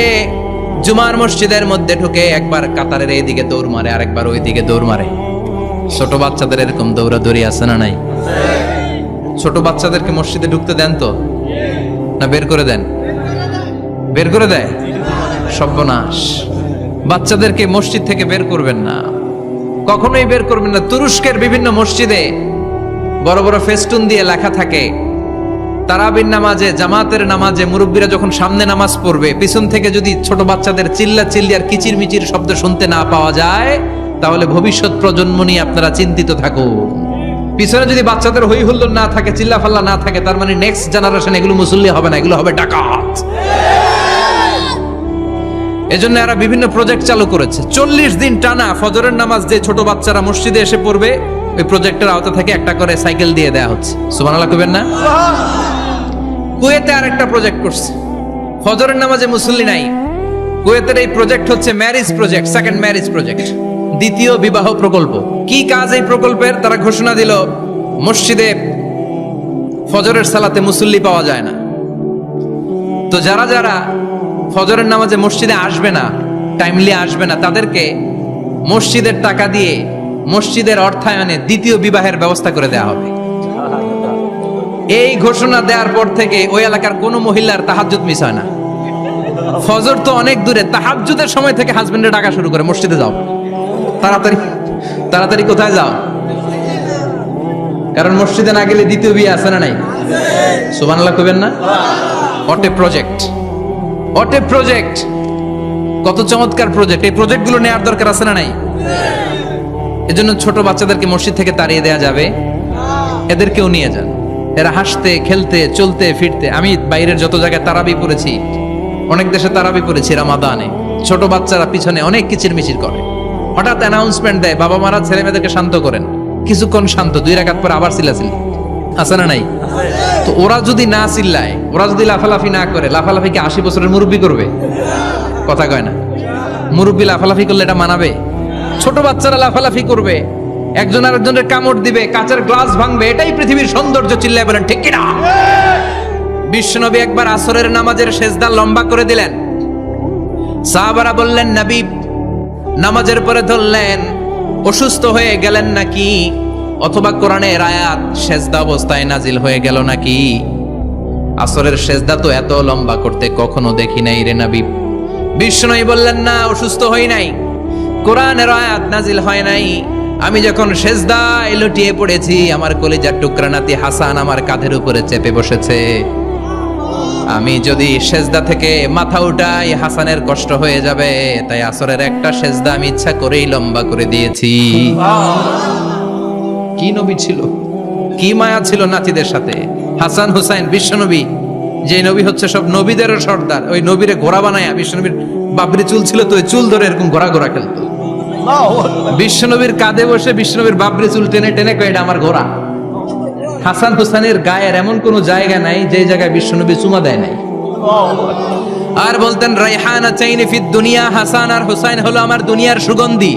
জুমার মসজিদের মধ্যে ঢুকে একবার কাতারের এইদিকে দৌড় মারে, আরেকবার ওইদিকে দৌড় মারে। ছোট বাচ্চাদের এরকম দৌড়াদৌড়ি আছে না নাই? ছোট বাচ্চাদেরকে মসজিদে ঢুকতে দেন তো না বের করে দেন? বের করে দেয়। সর্বনাশ। বাচ্চাদেরকে মসজিদ থেকে বের করবেন না, কখনোই বের করবেন না। তুরস্কের বিভিন্ন মসজিদে বড় বড় ফেস্টুন দিয়ে লেখা থাকে তারাবির নামাজে, জামাতের নামাজে মুরব্বীরা যখন সামনে নামাজ পড়বে পিছন থেকে যদি ছোট বাচ্চাদের চিল্লা চিল্লি আর কিচির মিচির শব্দ শুনতে না পাওয়া যায় তাহলে ভবিষ্যৎ প্রজন্ম নিয়ে আপনারা চিন্তিত থাকুন। পিছনে যদি বাচ্চাদের হই হুল্লোড় না থাকে, চিল্লা ফাল্লা না থাকে, তার মানে নেক্সট জেনারেশন এগুলো মুসল্লি হবে না, এগুলো হবে ডাকাত। এজন্য এরা বিভিন্ন প্রজেক্ট চালু করেছে। 40 দিন টানা ফজরের নামাজ যে ছোট বাচ্চারা মসজিদে এসে পড়বে ওই প্রজেক্টের আওতা থেকে একটা করে সাইকেল দিয়ে দেয়া হচ্ছে। সুবহানাল্লাহ কইবেন না? কুয়েতে আরেকটা প্রজেক্ট করছে, ফজরের নামাজে মুসল্লি নাই। কুয়েতের এই প্রজেক্ট হচ্ছে marriage project, second marriage project, দ্বিতীয় বিবাহ প্রকল্প। কি কাজ এই প্রকল্পের? তারা ঘোষণা দিল মসজিদে ফজরের সালাতে মুসল্লি পাওয়া যায় না, তো যারা যারা ফজরের নামাজে মসজিদে আসবে না, টাইমলি আসবে না, তাদেরকে মসজিদের টাকা দিয়ে মসজিদের অর্থায়নে দ্বিতীয় বিবাহের ব্যবস্থা করে দেওয়া হবে। এই ঘোষণা দেওয়ার পর থেকে ওই এলাকার কোনো মহিলার তাহাজ্জুদ মিস হয় না। ফজর তো অনেক দূরে, তাহাজ্জুদের সময় থেকে হাজবেন্ডে ডাকা শুরু করে, মসজিদে যাও, তাড়াতাড়ি তাড়াতাড়ি কোথায় যাও, কারণ মসজিদে না গেলে দ্বিতীয় বিয়ে আছে না নাই? সুবহানাল্লাহ কইবেন না? What a project, what a project, কত চমৎকার প্রজেক্ট। এই প্রজেক্টগুলো নেওয়ার দরকার আছে না নাই? এজন্য ছোট বাচ্চাদেরকে মসজিদ থেকে তাড়িয়ে দেওয়া যাবে? এদেরকেও নিয়ে যান, এরা হাসতে খেলতে চলতে ফিরতে। আমি বাইরের যত জায়গায় তারাবি পড়েছি, অনেক দেশে তারাবি পড়েছি রামাদানে, ছোট বাচ্চারা পিছনে অনেক কিচিরমিচির করে, হঠাৎ অ্যানাউন্সমেন্ট দেয় বাবা মারা ছেলে মেয়েদেরকে শান্ত করেন, কিছুক্ষণ শান্ত, 2 রাকাত পরে আবার চিল্লাচিল্লি, আছে না নাই? তো ওরা যদি না চিল্লায়, ওরা যদি লাফালাফি না করে, লাফালাফি কি 80 বছরের মুরব্বী করবে? কথা কয় না, মুরব্বী লাফালাফি করলে এটা মানাবে? ছোট বাচ্চারা লাফালাফি করবে, একজন আরেকজনের কামড় দিবে, কাঁচের গ্লাস ভাঙবে, এটাই পৃথিবীর সৌন্দর্য। চিল্লায় বলেন ঠিক কিনা? বিশ্বনবী একবার আসরের নামাজের সেজদা লম্বা করে দিলেন, সাহাবারা বললেন নবী নামাজের পরে ধরলেন, অসুস্থ হয়ে গেলেন নাকি, অথবা কোরআনের আয়াত সেজদা অবস্থায় নাজিল হয়ে গেল নাকি? আসরের সেজদা তো এত লম্বা করতে কখনো দেখি নাই রে নবী। বিশ্বনবী বললেন না, অসুস্থ হই নাই, কোরআনের আয়াত নাজিল হয় নাই, আমি যখন সেজদায় লুটিয়ে পড়েছি, আমার কলিজার টুকরা নাতি হাসান আমার কাঁধের উপরে চেপে বসেছে, আমি যদি সেজদা থেকে মাথা উঠাই হাসানের কষ্ট হয়ে যাবে, তাই আসরের একটা সেজদা আমি ইচ্ছা করেই লম্বা করে দিয়েছি। কি নবী ছিল, কি মায়া ছিল নাতিদের সাথে। হাসান হুসাইন, বিশ্বনবী যে নবী হচ্ছে সব নবীদেরও সর্দার, ওই নবীরে ঘোড়া বানায়া, বিশ্বনবীর বাবরি চুল ছিল তো ওই চুল ধরে এরকম ঘোড়া ঘোড়া খেলতো, বিশ্বনবীর কাঁধে বসে বিশ্বনবীর বাবরি চুল টেনে টেনে কয় এটা আমার ঘোড়া। হাসান হুসাইনের গায়ের এমন কোন জায়গা নাই যে জায়গায় বিশ্বনবী চুমা দেয় নাই। আর বলতেন রাইহানা চাইনি ফিদ দুনিয়া, হাসান আর হুসাইন হলো আমার দুনিয়ার সুগন্ধি।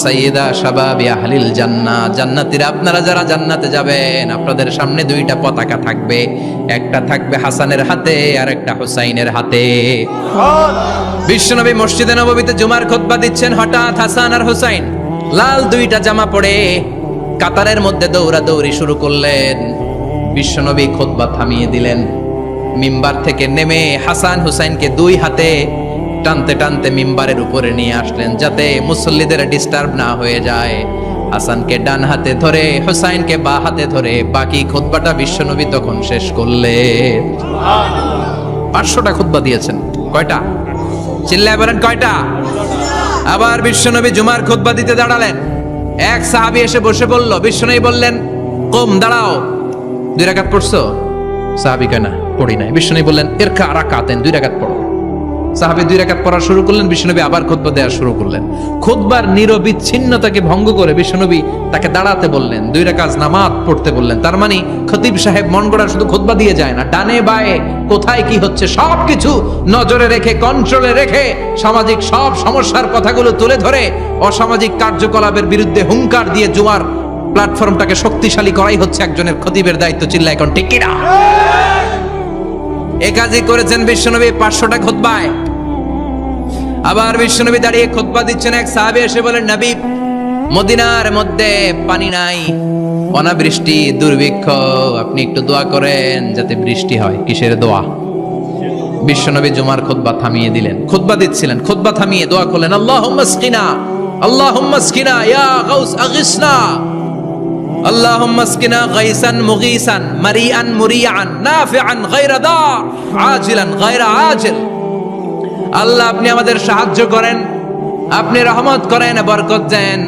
সাইয়্যিদা শাবাবি আহলিল জান্নাহ, জান্নাতীরা আপনারা যারা জান্নাতে যাবেন, আপনাদের সামনে 2টা পতাকা থাকবে, একটা থাকবে হাসানের হাতে আর একটা হুসাইনের হাতে। বিশ্বনবী মসজিদে নববীতে জুমার খুতবা দিচ্ছেন, হঠাৎ হাসান আর হুসাইন লাল 2টা জামা পরে কাতারের মধ্যে দৌড়াদৌড়ি শুরু করলেন। বিশ্বনবী খুতবা থামিয়ে দিলেন, মিম্বার থেকে নেমে হাসান হুসাইনকে 2 হাতে টানতে টানতে মিম্বারের উপরে নিয়ে আসলেন, যাতে মুসল্লিদের ডিস্টার্ব না হয়ে যায়। হাসানকে ডান হাতে ধরে, হুসাইনকে বাঁ হাতে ধরে বাকি খুতবাটা বিশ্বনবী তখন শেষ করলেন। 500টা খুতবা দিয়েছেন। কয়টা? চিল্লায় বলেন কয়টা? আবার বিশ্বনবী জুমার খুতবা দিতে দাঁড়ালেন, এক সাহাবী এসে বসে বলল, বিশ্বনবী বললেন কম, দাঁড়াও, 2 রাকাত পড়ছো? সাহাবী কয় না, পড়ি নাই। বিশ্বনবী বললেন ইরকা রাকাতেন, 2 রাকাত পড়ো। সাহাবী 2 রাকাত পড়া শুরু করলেন, বিশ্বনবী আবার খুতবা দেওয়া শুরু করলেন। খুতবার নিরবিচ্ছিন্নতাকে ভঙ্গ করে বিশ্বনবী তাকে দাঁড়াতে বললেন, 2 রাকাত নামাজ পড়তে বললেন। তার মানে খতিব সাহেব মন গড়া শুধু খুতবা দিয়ে যায় না, ডানে বায়ে কোথায় কি হচ্ছে সবকিছু নজরে রেখে, কন্ট্রোলে রেখে, সামাজিক সব সমস্যার কথাগুলো তুলে ধরে অসামাজিক কার্যকলাপের বিরুদ্ধে হুঙ্কার দিয়ে জুমার প্ল্যাটফর্মটাকে শক্তিশালী করাই হচ্ছে একজনের খতিবের দায়িত্ব। চিল্লায় এখন ঠিক কিনা? এ কাজই করেছেন বিশ্বনবী 500টা খুতবায়। আবার বিশ্বনবী দাঁড়িয়ে খুতবা দিচ্ছেন, এক সাহাবী এসে বলেন, নবী মদিনার মধ্যে পানি নাই, অনাবৃষ্টি, দুর্ভিক্ষ, আপনি একটু দোয়া করেন যাতে বৃষ্টি হয়। কিসের দোয়া? বিশ্বনবী জুমার খুতবা থামিয়ে দিলেন, খুতবা দিচ্ছিলেন, খুতবা থামিয়ে দোয়া করলেন, আল্লাহুম্মা আসকিনা, আল্লাহুম্মা আসকিনা ইয়া গাউস আগিসনা, আল্লাহুম্মা আসকিনা গাইসান মুগীসান মারিআন মুরিআন নাফিআন গায়রা দার আজিলান গায়রা আজিল। আল্লাহ আপনি আমাদের সাহায্য করেন, আপনি রহমত করেন, বরকত দেন,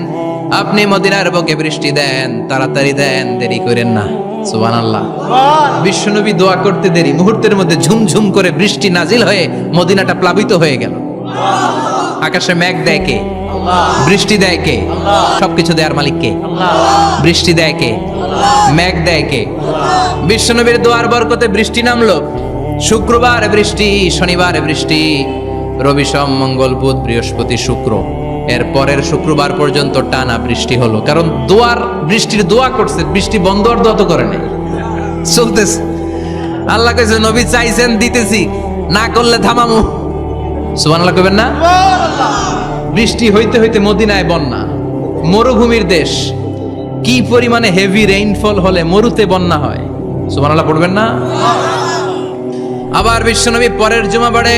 আপনি মদিনার বুকে বৃষ্টি দেন, তাড়াতাড়ি দেন, দেরি করেন না। সুবহানাল্লাহ। বিশ্বনবী দোয়া করতে দেরি, মুহূর্তের মধ্যে ঝুমঝুম করে বৃষ্টি নাজিল হয়ে মদিনাটা প্লাবিত হয়ে গেল। আকাশে মেঘ দেয় কে? বৃষ্টি দেয় কে? সবকিছু দেয়ার মালিক কে? বৃষ্টি দেয় কে? মেঘ দেয় কে? বিশ্বনবীর দোয়ার বরকতে বৃষ্টি নামলো। শুক্রবার বৃষ্টি, শনিবার বৃষ্টি, রবি সোম মঙ্গল বুধ বৃহস্পতি শুক্র, এর পরের শুক্রবার পর্যন্ত টানা বৃষ্টি হলো। কারণ দোয়ার বৃষ্টির দোয়া করছে, বৃষ্টি বন্ধ আর দোয়া তো করে নাই, চলতেছে। আল্লাহ কইছে নবী চাইছেন দিতেছি, না করলে থামামু। সুবহানাল্লাহ কইবেন না? বৃষ্টি হইতে হইতে মদিনায় বন্যা, মরুভূমির দেশ, কি পরিমাণে হেভি রেইনফল হলে মরুতে বন্যা হয়, সুবহানাল্লাহ পড়বেন না? আবার বিশ্বনবী পরের জুমাবারে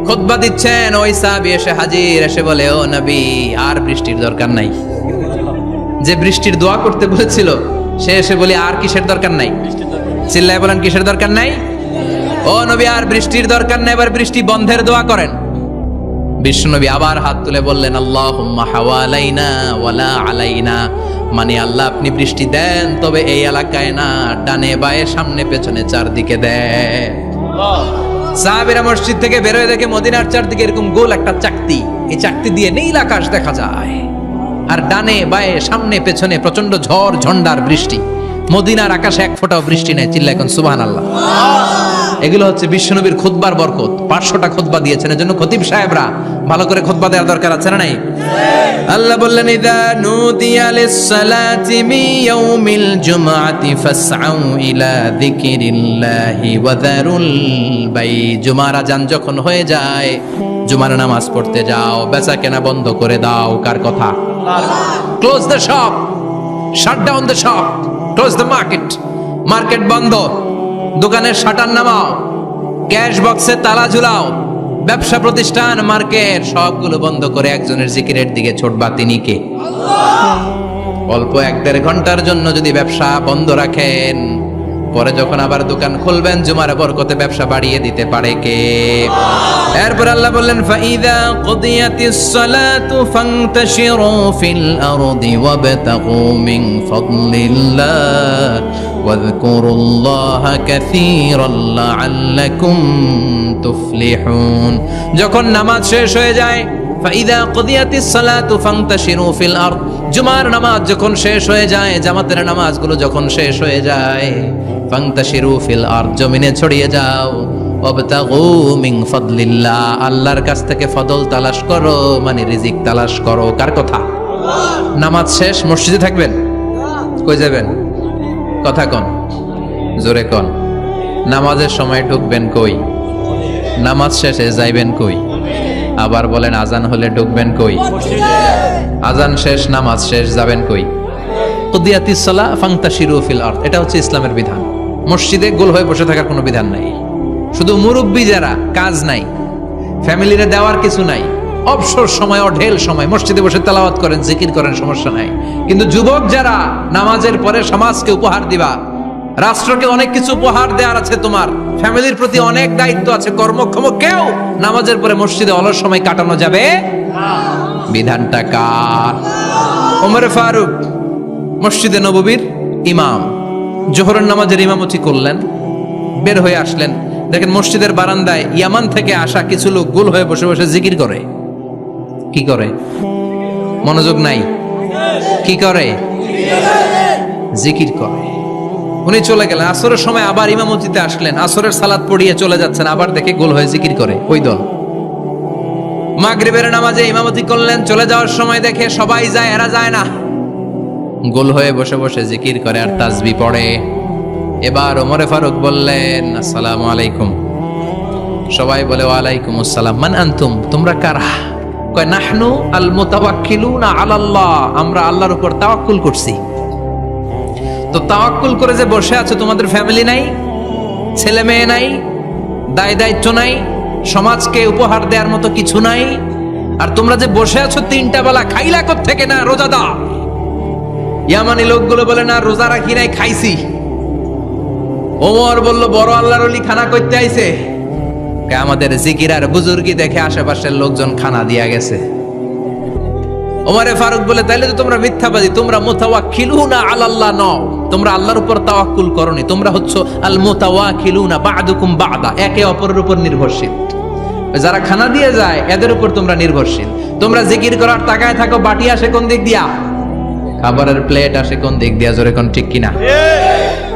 খুতবা দিচ্ছেন, ওই সাহাবী এসে হাজির, এসে বলে, ও নবী, আর বৃষ্টির দরকার নাই। যে বৃষ্টির দোয়া করতে বলেছিল সে এসে বলি, আর কিসের দরকার নাই? চিল্লায় বলেন, কিসের দরকার নাই? ও নবী, আর বৃষ্টির দরকার নাই, এবার বৃষ্টি বন্ধের দোয়া করেন। বিশ্বনবী আবার হাত তুলে বললেন, আল্লাহুম্মা হাওয়ালাইনা ওয়ালা আলাইনা, মানে আল্লাহ আপনি বৃষ্টি দেন, তবে এই এলাকায় না, ডানে বায়ে সামনে পেছনে চারদিকে দেন। সাহাবীরা মসজিদ থেকে বের হয়ে দেখে মদিনার চারদিকে এরকম গোল একটা চাকতি, এই চাকতি দিয়ে নীল আকাশ দেখা যায়, আর ডানে বায়ে সামনে পেছনে প্রচন্ড ঝড় ঝন্ডার বৃষ্টি। মদিনার আকাশে এক ফোঁটাও বৃষ্টি নেই। চিল্লা এখন সুবহানাল্লাহ। এগুলো হচ্ছে বিশ্বনবীর খুতবার বরকত। 500টা খুতবা দিয়েছেন, এজন্য খতিব সাহেবরা ভালো করে খুতবা দেওয়ার দরকার আছে না নাই? আল্লাহ বললেন, ইযা নুদিয়া লিস-সালাতি মিন ইয়াউমিল জুমআতি ফাসআউ ইলা যিকিরিল্লাহি ওয়া যারুল বাই। জুমার আযান যখন হয়ে যায়, জুমার নামাজ পড়তে যাও, বেচা কেনা বন্ধ করে দাও। কার কথা? Close the shop, shut down the shop, close the market. Market বন্ধ, দোকানের শাটার নামাও, ক্যাশ বক্সে তালা ঝুলাও, ব্যবসা প্রতিষ্ঠান, মার্কেট সবগুলো বন্ধ করে একজনের জিকিরের দিকে ছোটবা। তিনি কে? অল্প 1-1.5 ঘন্টার জন্য যদি ব্যবসা বন্ধ রাখেন, পরে যখন আবার দোকান খুলবেন, জুমার বরকতে ব্যবসা বাড়িয়ে দিতে পারে কে? এরপর আল্লাহ বললেন, ফাইদা কুদিয়াতিস সালাতু ফান্তাশিরু ফিল আরদি ওয়াবতাগু মিন ফাদলিল্লাহ ওয়াযকুরুল্লাহা কাসীরান লাআল্লাকুম তুফলিহুন। যখন নামাজ শেষ হয়ে যায়, ফাইদা কুদিয়াতিস সালাতু ফান্তাশিরু ফিল আরদ, জুমার নামাজ যখন শেষ হয়ে যায়, জামাতের নামাজগুলো যখন শেষ হয়ে যায়, ফান্তাশিরু ফিল আরদ, জমিনে ছড়িয়ে যাও, ওয়াবতাগু মিন ফাদলিল্লাহ, আল্লাহর কাছ থেকে ফদল তালাশ করো, মানে রিজিক তালাশ করো। কার কথা? নামাজ শেষ মসজিদে থাকবেন? কই যাবেন? কথা কন, জোরে কন। নামাজের সময় ঢুকবেন কই? নামাজ শেষে যাইবেন কই? আবার বলেন, আজান হলে ঢুকবেন কই? আজান শেষ, নামাজ শেষ, যাবেন কই? কুদিয়াতিস সালাহ ফান্তাশিরু ফিল আরদ, এটা হচ্ছে ইসলামের বিধান। মসজিদে গোল হয়ে বসে থাকার কোনো বিধান নাই। শুধু মুরব্বী যারা, কাজ নাই, ফ্যামিলিরে দেওয়ার কিছু নাই, অবসর সময়, অঢেল সময় মসজিদে বসে তেলাওয়াত করেন, জিকির করেন, সমস্যা নাই। কিন্তু যুবক যারা, নামাজের পরে সমাজকে উপহার দিবা, রাষ্ট্রকে অনেক কিছু উপহার দেওয়ার আছে, তোমার ফ্যামিলির প্রতি অনেক দায়িত্ব আছে, কর্মক্ষম কেউ নামাজের পরে মসজিদে অলস সময় কাটানো যাবে না। বিধানটা কার? ওমর ফারুক মসজিদে নববীর ইমাম, জোহরের নামাজের ইমামতি করলেন, বের হয়ে আসলেন, দেখেন মসজিদের বারান্দায় ইয়ামান থেকে আসা কিছু লোক গোল হয়ে বসে বসে জিকির করে। কি করে? মনোযোগ নাই। কি করে? জিকির করে। উনি চলে গেলেন, আসরের সময় আবার ইমামতিতে আসলেন, আসরের সালাত পড়িয়ে চলে যাচ্ছেন, আবার দেখে গোল হয়ে জিকির করে ওই দল। মাগরিবের নামাজে ইমামতি করলেন, চলে যাওয়ার সময় দেখে সবাই যায়, এরা যায় না, গোল হয়ে বসে বসে জিকির করে আর তাসবিহ পড়ে। এবার ওমর ফারুক বললেন, আসসালামু আলাইকুম। সবাই বলে, ওয়ালাইকুম আসসালাম। মান আনতুম, তোমরা কারা? কয়, নাহনু আল মুতাওয়াক্কিলুনা আলাল্লাহ, আমরা আল্লাহর উপর তাওয়াক্কুল করছি। তো তাওয়াক্কুল করে যে বসে আছো, তোমাদের ফ্যামিলি নাই, ছেলে মেয়ে নাই, দায় দায়িত্ব নাই, সমাজকে উপহার দেওয়ার মতো কিছু নাই, আর তোমরা যে বসে আছো 3টা বেলা, খাইলা কোত্থেকে? না রোজাদার। ইয়ামানি লোকগুলো বলে, না রোজা রাখি নাই, খাইছি। ওমর বলল, বড় আল্লাহর ওলি খানা করতে আইছে। আমাদের জিকির আর বুজুর্গি দেখে আশেপাশের লোকজন খানা দিয়া গেছে। ওমরে ফারুক বলে, তাইলে তো তোমরা মিথ্যাবাদী, তোমরা মুতাওয়াক্কিলুনা আলাল্লাহ নও, তোমরা আল্লাহর উপর তাওয়াক্কুল করনি, তোমরা হচ্ছে আল মুতাওয়াক্কিলুনা বা'দুকুম বা'দা, একে অপরের উপর নির্ভরশীল। যারা খানা দিয়ে যায় এদের উপর তোমরা নির্ভরশীল। তোমরা জিকির করার তাকায় থাকো, বাটি আসে কোন দিক দিয়া? খাবারের প্লেট আসে কোন দিক দিয়া? জোরে কোন ঠিক কিনা?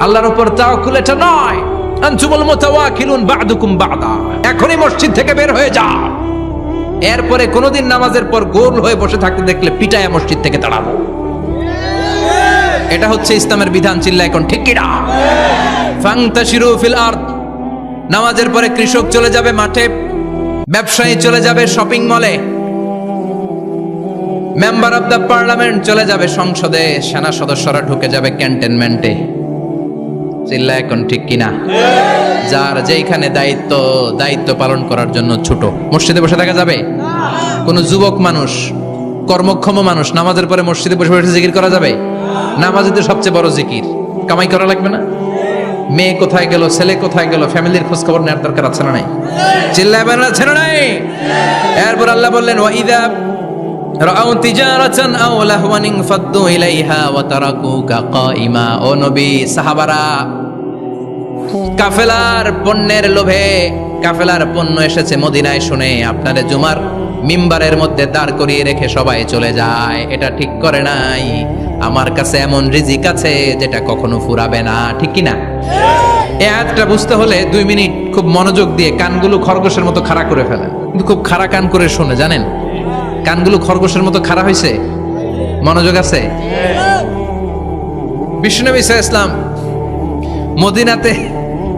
আল্লাহর উপর তাওয়াক্কুল এটা নয়। আনতুমুল মুতাওয়াক্কিলুন বা'দুকুম বা'দা, এখনই মসজিদ থেকে বের হয়ে যাও। এরপরে কোনদিন নামাজের পর গোল হয়ে বসে থাকতে দেখলে পিটায়া মসজিদ থেকে তাড়াবো। এটা হচ্ছে ইসলামের বিধান। চিল্লা এখন ঠিক কিনা? ফান্তাশিরু ফিল আরদ, নামাজের পরে কৃষক চলে যাবে মাঠে, ব্যবসায়ী চলে যাবে শপিং মলে, মেম্বার অব দ্য পার্লামেন্ট চলে যাবে সংসদে, সেনা সদস্যরা ঢুকে যাবে ক্যান্টনমেন্টে। চিল্লা এখন ঠিক কিনা? যার যেখানে দায়িত্ব পালন করার জন্য ছোট, মসজিদে বসে থাকা যাবে? কোন যুবক মানুষ, কর্মক্ষম মানুষ নামাজের পরে মসজিদে বসে বসে জিকির করা যাবে? নামাজই তো সবচেয়ে বড় জিকির। কামাই করা লাগবে না? মেয়ে কোথায় গেল, ছেলে কোথায় গেল, ফ্যামিলির খোঁজ খবর নেওয়ার দরকার আছে না নাই? চিল্লায় বেড়া আছে না নাই? এরপর আল্লাহ বললেন, ওয়াইদা রাআউ তিজারাতান আও লাহওয়ান ফাদ্দু ইলাইহা ওয়া তারাকুকা কাইমা। ও নবী, সাহাবারা কাফেলার পণ্যের লোভে, কাফেলার পণ্য এসেছে মদিনায় শুনে আপনারে জুমার মিম্বারের মধ্যে দাঁড় করিয়ে রেখে সবাই চলে যায়। এটা ঠিক করে নাই। আমার কাছে এমন রিজিক আছে যেটা কখনো ফুরাবে না, ঠিক কি না? এই আয়াতটা বুঝতে হলে 2 মিনিট খুব মনোযোগ দিয়ে কানগুলো খরগোশের মতো খাড়া করে ফেলেন। কিন্তু খুব খাড়া কান করে শুনে, জানেন কানগুলো খরগোশের মতো খাড়া হয়েছে? মনোযোগ আছে? বিশ্বনবী সাল্লাল্লাহু আলাইহি ওয়াসাল্লাম মদিনাতে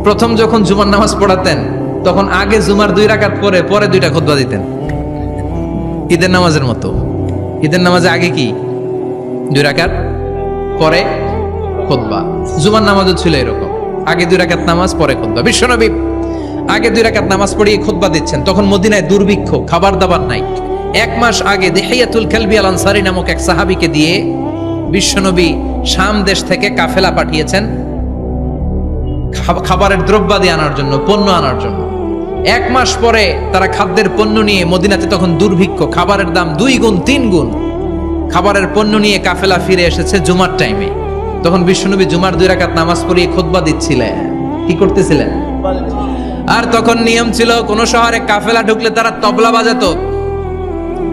প্রথম যখন জুমার নামাজ পড়াতেন, তখন আগে জুমার 2 রাকাত পরে 2টা খুতবা দিতেন, ঈদের নামাজের মতো। ঈদের নামাজে আগে কি 2 রাকাত, পরে খুতবা। জুমার নামাজও ছিল এরকম, আগে 2 রাকাত নামাজ, পরে খুতবা। বিশ্বনবী আগে 2 রাকাত নামাজ পড়িয়ে খুতবা দিচ্ছেন। তখন মদিনায় দুর্ভিক্ষ, খাবার দাবার নাই। 1 মাস আগে দিহিয়াতুল কালবি আল আনসারী নামক এক সাহাবীকে দিয়ে বিশ্বনবী শাম দেশ থেকে কাফেলা পাঠিয়েছেন খাবারের দ্রব্যাদি আনার জন্য, পণ্য আনার জন্য। 1 মাস পরে তারা খাদ্যের পণ্য নিয়ে, মদিনাতে তখন দুর্ভিক্ষ, খাবারের দাম 2 গুণ 3 গুণ, খাবারের পণ্য নিয়ে কাফেলা ফিরে এসেছে জুমার টাইমে। তখন বিশ্বনবী জুমার 2 রাকাত নামাজ পড়িয়ে খুতবা দিচ্ছিলেন। কি করতেছিলেন? আর তখন নিয়ম ছিল, কোন শহরে কাফেলা ঢুকলে তারা তবলা বাজাতো,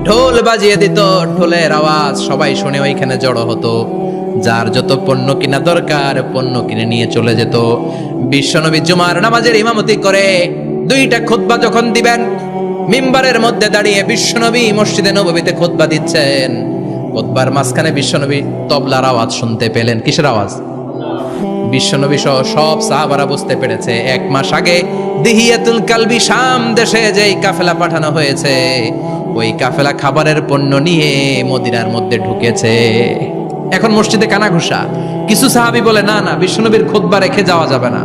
ঢোল বাজিয়ে দিত। ঢোলের আওয়াজ সবাই শুনে ওইখানে জড়ো হতো। যার যত পণ্য কিনা দরকার পণ্য কিনে নিয়ে চলে যেত। বিশ্বনবী জুমার নামাজের ইমামতি করে 2টা খুতবা যখন দিবেন, মিম্বারের মধ্যে দাঁড়িয়ে বিশ্বনবী মসজিদে নববীতে খুতবা দিচ্ছেন। খুতবার মাঝখানে বিশ্বনবী তবলার আওয়াজ শুনতে পেলেন। কিসের আওয়াজ? বিশ্বনবী সহ সব সাহাবারা বুঝতে পেরেছে 1 মাস আগে দিহিয়াতুল কালবি শাম দেশে যেই কাফেলা পাঠানো হয়েছে, ওই কাফেলা খাবারের পণ্য নিয়ে মদিনার মধ্যে ঢুকেছে। এখন মসজিদে কানাঘুষা। কিছু সাহাবী বলে, না না, বিশ্বনবীর খুতবা রেখে যাওয়া যাবে না।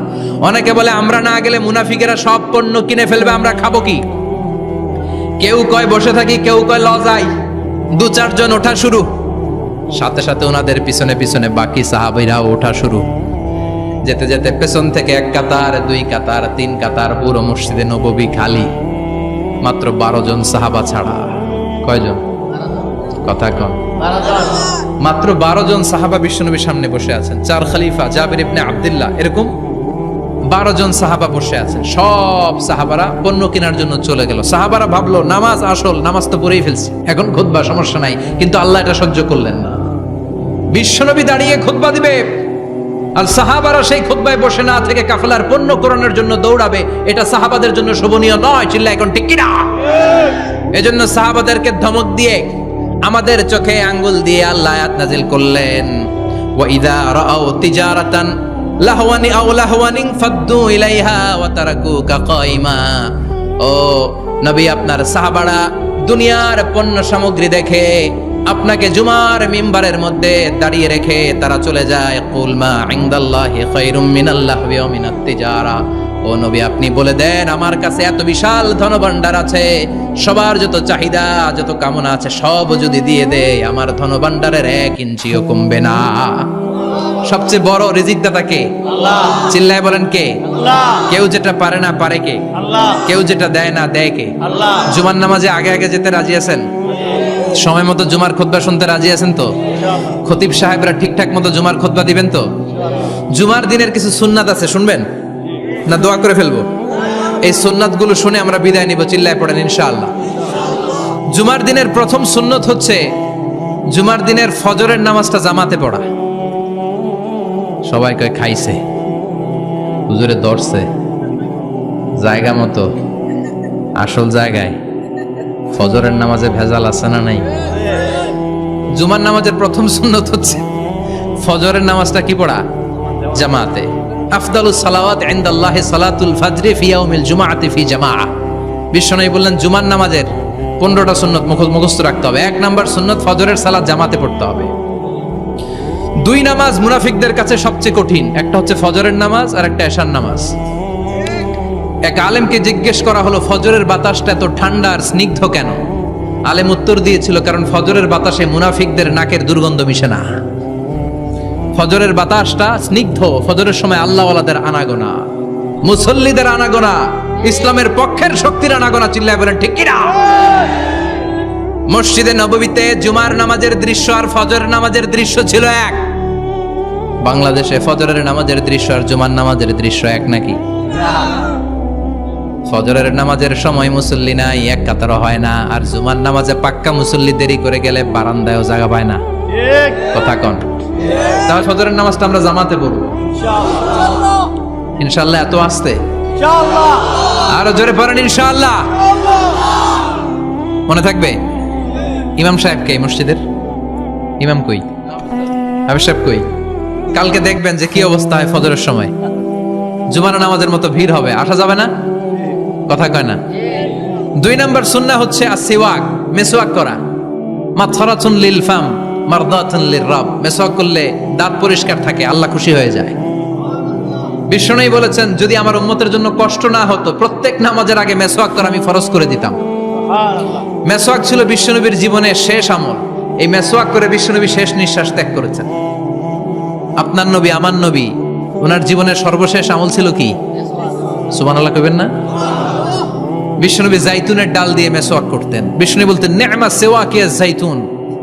অনেকে বলে, আমরা না গেলে মুনাফিকেরা সব পণ্য কিনে ফেলবে, আমরা খাবো কি? কেউ কয় বসে থাকি, কেউ কয় লজাই। 2-4 জন ওঠা শুরু, সাথে সাথে ওনাদের পিছনে পিছনে বাকি সাহাবীরা ওঠা শুরু। যেতে যেতে পেছন থেকে 1 কাতার, 2 কাতার, 3 কাতার, পুরো মসজিদে নববী খালি, মাত্র 12 জন সাহাবা ছাড়া। কয়জন? কথা কন। মাত্র 12 জন সাহাবা বিশ্বনবীর সামনে বসে আছেন। 4 খলিফা, জাবির ইবনে আব্দুল্লাহ, এরকম 12 জন সাহাবা বসে আছেন। সব সাহাবারা পণ্য কেনার জন্য চলে গেল। সাহাবারা ভাবলো, নামাজ আসল, নামাজ তো পড়েই ফেলছি, এখন খুতবা সমস্যা নাই। কিন্তু আল্লাহ এটা সহ্য করলেন না। বিশ্বনবী দাঁড়িয়ে খুতবা দিবে, আর সাহাবারা সেই খুতবায় বসে না থেকে কাফেলার পণ্য কোরআনের জন্য দৌড়াবে। এটা সাহাবাদের জন্য শোভনীয় নয়। চিল্লা এখন ঠিক কিনা? এজন্য সাহাবাদেরকে ধমক দিয়ে, আমাদের চোখে আঙ্গুল দিয়ে আল্লাহ আয়াত নাজিল করলেন, ওয়াইদা রাআউ তিজারাতান লাহওয়ানি আও লাহওয়ানিন ফাদ্দু ইলাইহা ওয়া তারাকুকা কাইমা। ও নবী, আপনার সাহাবারা দুনিয়ার পণ্য সামগ্রী দেখে আপনাকে জুমার মিম্বারের মধ্যে দাঁড়িয়ে রেখে তারা চলে যায়। কুল মা ইনদাল্লাহি খায়রুম মিনাল লাহওয়ি ওয়া মিনাত তিজারা। ও নবী, আপনি বলে দেন, আমার কাছে এত বিশাল ধনভাণ্ডার আছে, সবার যত চাহিদা, যত কামনা আছে সব যদি দিয়ে দেয়, আমার ধনভাণ্ডারের 1 ইঞ্চিও কমবে না। সবচেয়ে বড় রিজিকদাতা কে? আল্লাহ। চিল্লায় বলেন কে? আল্লাহ। কেউ যেটা পারে না পারে কে? আল্লাহ। কেউ যেটা দেয় না দেয় কে? আল্লাহ। জুমার নামাজে আগে আগে যেতে রাজি আছেন? সময় মতো জুমার খুতবা শুনতে রাজি আছেন তো? খতিব সাহেবরা ঠিকঠাক মতো জুমার খুতবা দিবেন তো? জুমার দিনের কিছু সুন্নাত আছে, শুনবেন না দোয়া করে ফেলবো? এই সুন্নাতগুলো শুনে আমরা বিদায় নিব। চিল্লায় পড়েন ইনশাআল্লাহ। জুমার দিনের প্রথম সুন্নত হচ্ছে জুমার দিনের ফজরের নামাজটা জামাতে পড়া। সবাই কয় খাইছে, হুজুরে দর্শে জায়গা মতো, আসল জায়গায়। ফজরের নামাজে ভেজাল আছে না নাই? জুমার নামাজের প্রথম সুন্নত হচ্ছে ফজরের নামাজটা কি পড়া? জামাতে। আফদালুস সালাওয়াত ইনদাল্লাহি সালাতুল ফাজরি ফি ইয়াউমিল জুমআতি ফি জামাআহ। বিশ্বনবী বললেন, জুমার নামাজের 15টা সুন্নত মুখস্থ রাখতে হবে। 1 নাম্বার সুন্নত ফজরের সালাত জামাতে পড়তে হবে। 2 নামাজ মুনাফিকদের কাছে সবচেয়ে কঠিন, একটা হচ্ছে ফজরের নামাজ আর একটা এশার নামাজ। এক আলেমকে জিজ্ঞেস করা হলো ফজরের বাতাসটা এত ঠান্ডা আর স্নিগ্ধ কেন? আলেম উত্তর দিয়েছিল, কারণ ফজরের বাতাসে মুনাফিকদের নাকের দুর্গন্ধ মিশে না। ফজরের বাতাসটা স্নিগ্ধ, ফজরের সময় আল্লাহওয়ালাদের আনাগোনা, মুসল্লিদের আনাগোনা, ইসলামের পক্ষের শক্তির আনাগোনা। চিল্লায় বলেন ঠিক কিনা? মসজিদে নববীতে জুমার নামাজের দৃশ্য আর ফজরের নামাজের দৃশ্য ছিল এক। বাংলাদেশে ফজরের নামাজের দৃশ্য আর জুমার নামাজের দৃশ্য এক নাকি? ফজরের নামাজের সময় মুসল্লি নাই, এক কাতার হয় না, আর জুমার নামাজে পাক্কা মুসল্লি দেরি করে গেলে বারান্দায়ও জায়গা পায় না। কথা কন? তাহলে ফজরের নামাজটা আমরা জামাতে পড়ব ইনশাআল্লাহ। এত আসতে আরো জোরে পড়েন ইনশাআল্লাহ। মনে থাকবে? ইমাম সাহেব কে মসজিদের? ইমাম কই? হাফেজ সাহেব কই? কালকে দেখবেন যে কি অবস্থা হয় ফজরের সময়। জুমার নামাজের মতো ভিড় হবে, আসা যাবে না। কথা কয় না? 2 নাম্বার সুন্নাহ হচ্ছে আসওয়াক, মেসওয়াক করা। মাথরাতুন লিল ফাম মারদাতুন লিররাব। মেসওয়াক করলে দাঁত পরিষ্কার থাকে, আল্লাহ খুশি হয়ে যায়। বিশ্বনবী বলেছেন, যদি আমার উম্মতের জন্য কষ্ট না হতো প্রত্যেক নামাজের আগে মেসওয়াক করা আমি ফরজ করে দিতাম। মেসওয়াক ছিল বিশ্বনবীর জীবনের শেষ আমল। এই মেসওয়াক করে বিশ্বনবী শেষ নিঃশ্বাস ত্যাগ করেছেন। আপনার নবী, আমার নবী, ওনার জীবনের সর্বশেষ আমল ছিল কি? সুবহানাল্লাহ কইবেন না? বিশ্বনবী জাইতুনের ডাল দিয়ে মেসওয়াক করতেন। বিশ্বনবী বলতেন, নি'মা সিওয়াকিয়া জাইতুন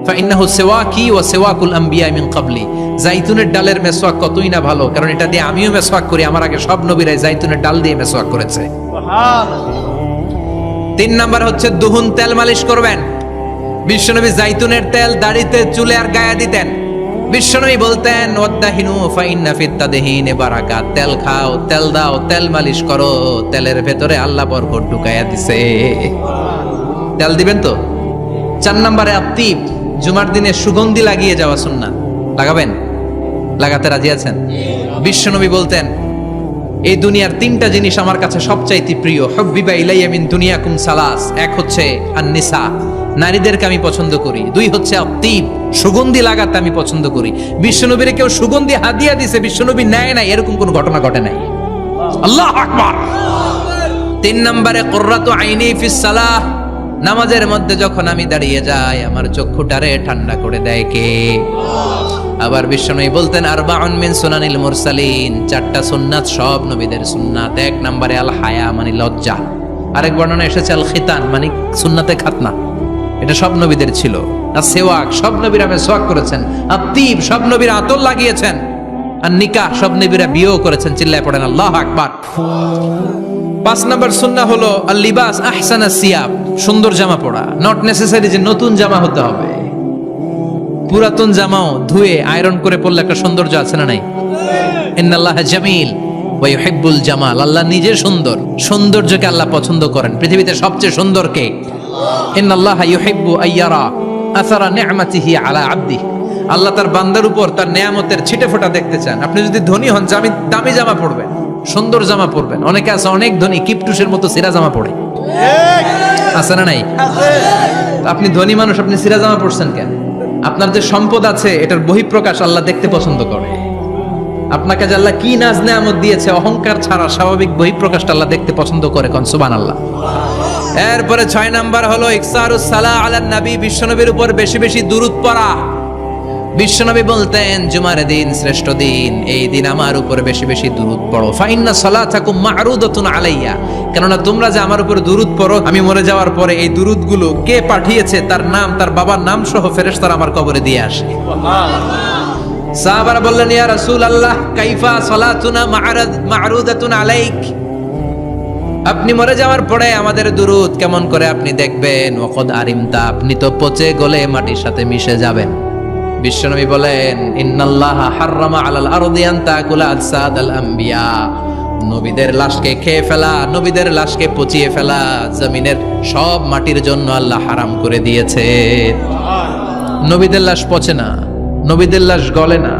ফাইন্নাহু সিওয়াকি ওয়া সিওয়াকুল আম্বিয়া মিন ক্বাবলি। জাইতুনের ডালের মেসওয়াক কতই না ভালো, কারণ এটা দিয়ে আমিও মেসওয়াক করি, আমার আগে সব নবীরাই জাইতুনের ডাল দিয়ে মেসওয়াক করেছে। সুবহানাল্লাহ। 3 নাম্বার হচ্ছে দুহুন, তেল মালিশ করবেন। বিশ্বনবী জাইতুনের তেল দাড়িতে, চুলে আর গায়ে দিতেন। বিশ্বনবী বলতেন, ওয়াদাহিনু ফাইন্না ফিত তাদহিনে বারাকাত। তেল খাও, তেল দাও, তেল মালিশ করো, তেলের ভেতরে আল্লাহ বরকত ঢুকাইয়া দিছে। তেল দিবেন তো? 4 নম্বরে আত্তিব, জুমার দিনে সুগন্ধি লাগিয়ে যাওয়া সুন্নাত। লাগাবেন? লাগাতে রাজি আছেন? বিশ্বনবী বলতেন, এই দুনিয়ার 3টা জিনিস আমার কাছে সবচাইতে প্রিয়। হুব্বিবা ইলাইয়া মিন দুনিয়াকুম সালাস। 1 হচ্ছে আন-নিসা, নারীদেরকে আমি পছন্দ করি। 2 হচ্ছে আত্তিব, সুগন্ধি লাগাতে আমি পছন্দ করি। বিশ্বনবীর কেউ সুগন্ধি হাদিয়া দিছে, বিশ্বনবী নেয় নাই, এরকম কোন ঘটনা ঘটে নাই। আল্লাহু আকবার। 3 নম্বরে কুররাতু আইনি ফিস সালাহ। নামাজের মধ্যে যখন আমি দাঁড়িয়ে যাই আমার চক্ষুটারে ঠান্ডা করে দেয় কে? আবার বিশ্বনবী বলতেন, আরবাউন মিন সুনানিল মুরসালিন। 4টা সুন্নাত সব নবীদের সুন্নাত। 1 নম্বরে আল হায়া মানে লজ্জা। আরেক বর্ণনা এসেছে আল খিতান মানে সুন্নাতে খাতনা, এটা সব নবীদের ছিল। আর সেওয়াক, সব নবীরা মেসওয়াক করেছেন। আত্তিব, সব নবীরা আতর লাগিয়েছেন। আর নিকাহ, সব নবীরা বিয়েও করেছেন। চিল্লায় পড়েন আল্লাহু আকবার। 5 নম্বর সুন্নাহ হলো আল লিবাস আহসানা সিয়াব, সুন্দর জামা পরা। নট নেসেসারি যে নতুন জামা হতে হবে, পুরাতন জামাও ধুয়ে আয়রন করে পরলে একটা সৌন্দর্য আছে না নাই? ইন্নাল্লাহা জামিল ওয়া ইউহিব্বুল জামাল। আল্লাহ নিজে সুন্দর, সৌন্দর্যকে আল্লাহ পছন্দ করেন। পৃথিবীতে সবচেয়ে সুন্দর কে? ইন্নাল্লাহা ইউহিব্বু আইয়ারা আসারা নি'মাতিহি আলা আবদিহি। আল্লাহ তার বান্দার উপর তার নেয়ামতের ছিটেফোঁটা দেখতে চান। আপনি যদি ধনী হন, দামি জামা পরবেন, সুন্দর জামা পরবেন। অনেকে আছে অনেক ধনী, কিপটুসের মতো সিরা জামা পরে, আছে না নাই? আপনি ধনী মানুষ, আপনি সিরা জামা পরছেন কেন? আপনার যে সম্পদ আছে এটার বহিঃপ্রকাশ আল্লাহ দেখতে পছন্দ করে। আপনাকে যে আল্লাহ কি নাজ নেয়ামত দিয়েছে, অহংকার ছাড়া স্বাভাবিক বহিঃপ্রকাশটা আল্লাহ দেখতে পছন্দ করে। কোন সুবহানাল্লাহ। এরপরে 6 নাম্বার হলো ইকসারুস সালাহ আলান নবী, বিশ্বনবীর উপর বেশি বেশি দুরূদ পড়া। বিশ্বনবী বলতেন, জুমার দিন শ্রেষ্ঠ দিন, এই দিন আমার উপর বেশি বেশি দুরূদ পড়ো। ফাইন্না সালাতাকুম মা'রুদাতুন আলাইয়া। কেননা তোমরা যে আমার উপর দুরূদ পড়ো, আমি মরে যাওয়ার পরে এই দুরূদগুলো কে পাঠিয়েছে তার নাম, তার বাবার নাম সহ ফেরেশতারা আমার কবরে দিয়ে আসে। সুবহানাল্লাহ। সাহাবারা বললেন, ইয়া রাসূলুল্লাহ কাইফা সালাতুনা মা'রুদাতুন আলাইক। আপনি মরে যাওয়ার পরে আমাদের দুরূদ কেমন করে আপনি দেখবেন? ওয়াকাদ আরিমতা, আপনি তো পচে গলে মাটির সাথে মিশে যাবেন। বিশ্বনবী বলেন, ইন্নাল্লাহা হাররামা আলাল আরদি আন তাকুলা আজসাদাল আম্বিয়া। নবীদের লাশকে খেয়ে ফেলা, নবীদের লাশকে পচিয়ে ফেলা জমিনের সব মাটির জন্য আল্লাহ হারাম করে দিয়েছে। নবীদের লাশ পচে না, নবীদের লাশ গলে না।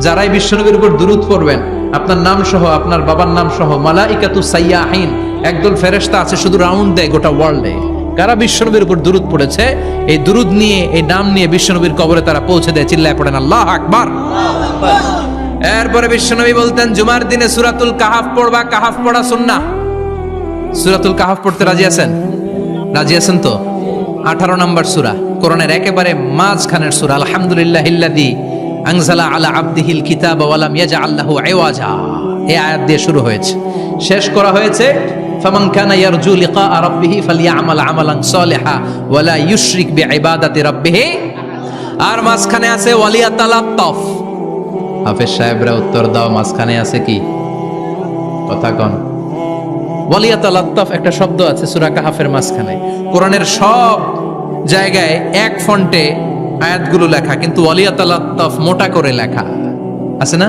যারাই বিশ্বনবীর উপর দুরূদ পড়বেন, আপনার নাম সহ, আপনার বাবার নাম সহ, মালাইকাতু সাইয়াহিন, একদল ফেরেশতা আছে শুধু রাউন্ড দেয় গোটা ওয়ার্ল্ডে। কারা বিশ্বনবীর উপর দুরূদ পড়েছে, এই দুরূদ নিয়ে, এই নাম নিয়ে বিশ্বনবীর কবরে তারা পৌঁছে দেয়। চিল্লায় পড়েন আল্লাহু আকবার। এরপরে বিশ্বনবী বলতেন জুমার দিনে সূরাতুল কাহাফ পড়বা, কাহাফ পড়া সুন্নাহ। সূরাতুল কাহাফ পড়তে রাজি আছেন? রাজি আছেন তো? 18 নম্বর সূরা, কোরআনের একেবারে মাঝখানের সূরা। আলহামদুলিল্লাহিল্লাযী আনজালা আলা আবদিহিল কিতাবা ওয়া লাম ইয়াজআল লাহু ইওয়াজা, এই আয়াত দিয়ে শুরু হয়েছে, শেষ করা হয়েছে ফামান কানা ইয়ারজু লিকা রাব্বিহি ফালইআমাল আমালান সালিহা ওয়া লা ইউশরিক বিইবাদাতি রাব্বিহি। আর মাঝখানে আছে ওয়ালিয়াতালাত্তাফ। হাফেজ সাহেবরা উত্তর দাও, মাঝখানে আছে কি? কথা কন। ওয়ালিয়াতালাত্তাফ একটা শব্দ আছে সূরা কাহাফের মাঝখানে। কোরআনের সব জায়গায় এক ফন্টে আয়াতগুলো লেখা, কিন্তু ওয়ালিয়াতালাত্তাফ মোটা করে লেখা আছে না?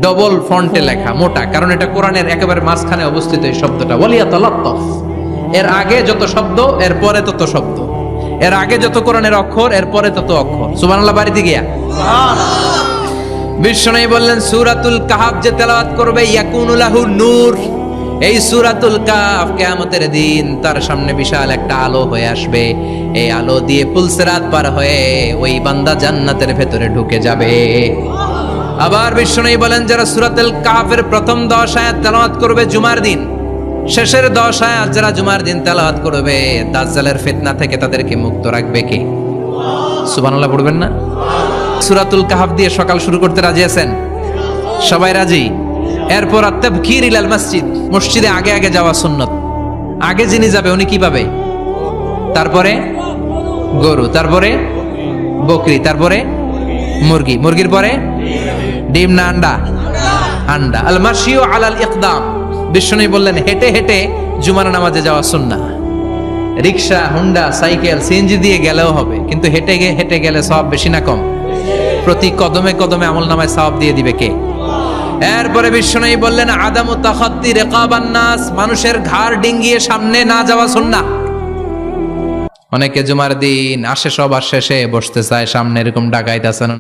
ডবল ফন্টে লেখা, মোটা, কারণ এটা কোরআনের একেবারে মাঝখানে অবস্থিত এই শব্দটা ওয়ালিয়াতালাত্তাফ। এর আগে যত শব্দ, এর পরে তত শব্দ, এর আগে যত কোরআনের অক্ষর, এর পরে তত অক্ষর। সুবহানাল্লাহ বাড়িতে গিয়া বিশ্বনবী বললেন সূরাতুল কাহাফ যে তেলাওয়াত করবে ইয়াকুনু লাহু নূর, এই সূরাতুল কাহাফ কিয়ামতের দিন তার সামনে বিশাল একটা আলো হয়ে আসবে। এই আলো দিয়ে পুলসিরাত পার হয়ে ওই বান্দা জান্নাতের ভেতরে ঢুকে যাবে। আবার বিশ্বনবী বলেন যারা সূরাতুল কাহাফের প্রথম 10 আয়াত তেলাওয়াত করবে জুমার দিন, শেষের 10 আয়াত যারা জুমার দিন তেলাওয়াত করবে, দাজ্জালের ফিতনা থেকে তাদেরকে মুক্ত রাখবে কে? সুবহানাল্লাহ পড়বেন না? সূরাতুল কাহাফ দিয়ে সকাল শুরু করতে রাজি আছেন? সবাই রাজি? এরপর আত-তাবকির ইলাল মসজিদ, মসজিদে আগে আগে যাওয়া সুন্নাত। আগে যিনি যাবে উনি কি পাবে? তারপরে গরু, তারপরে বকরি, তারপরে মুরগি, মুরগির পরে ডিম না আন্ডা? আন্ডা। আল মাশিউ আলাল ইকদাম, বিশ্বনবী বললেন হেঁটে হেঁটে জুমার নামাজে যাওয়া সুন্নাহ। রিকশা, হুন্ডা, সাইকেল, সিএনজি দিয়ে গেলেও হবে, কিন্তু হেঁটে হেঁটে গেলে সওয়াব বেশি না কম? প্রতি কদমে কদমে আমলনামায় সওয়াব দিয়ে দিবে কে? এরপরে বিশ্বনবী বললেন আদামু তাখাত্তি রিকাবান নাস, মানুষের ঘাড় ডিঙ্গিয়ে সামনে না যাওয়া সুন্নাহ। অনেকে জুমার দিন আসে, সবার শেষে বসতে চায় সামনে, এরকম ডাকাইত আছে না?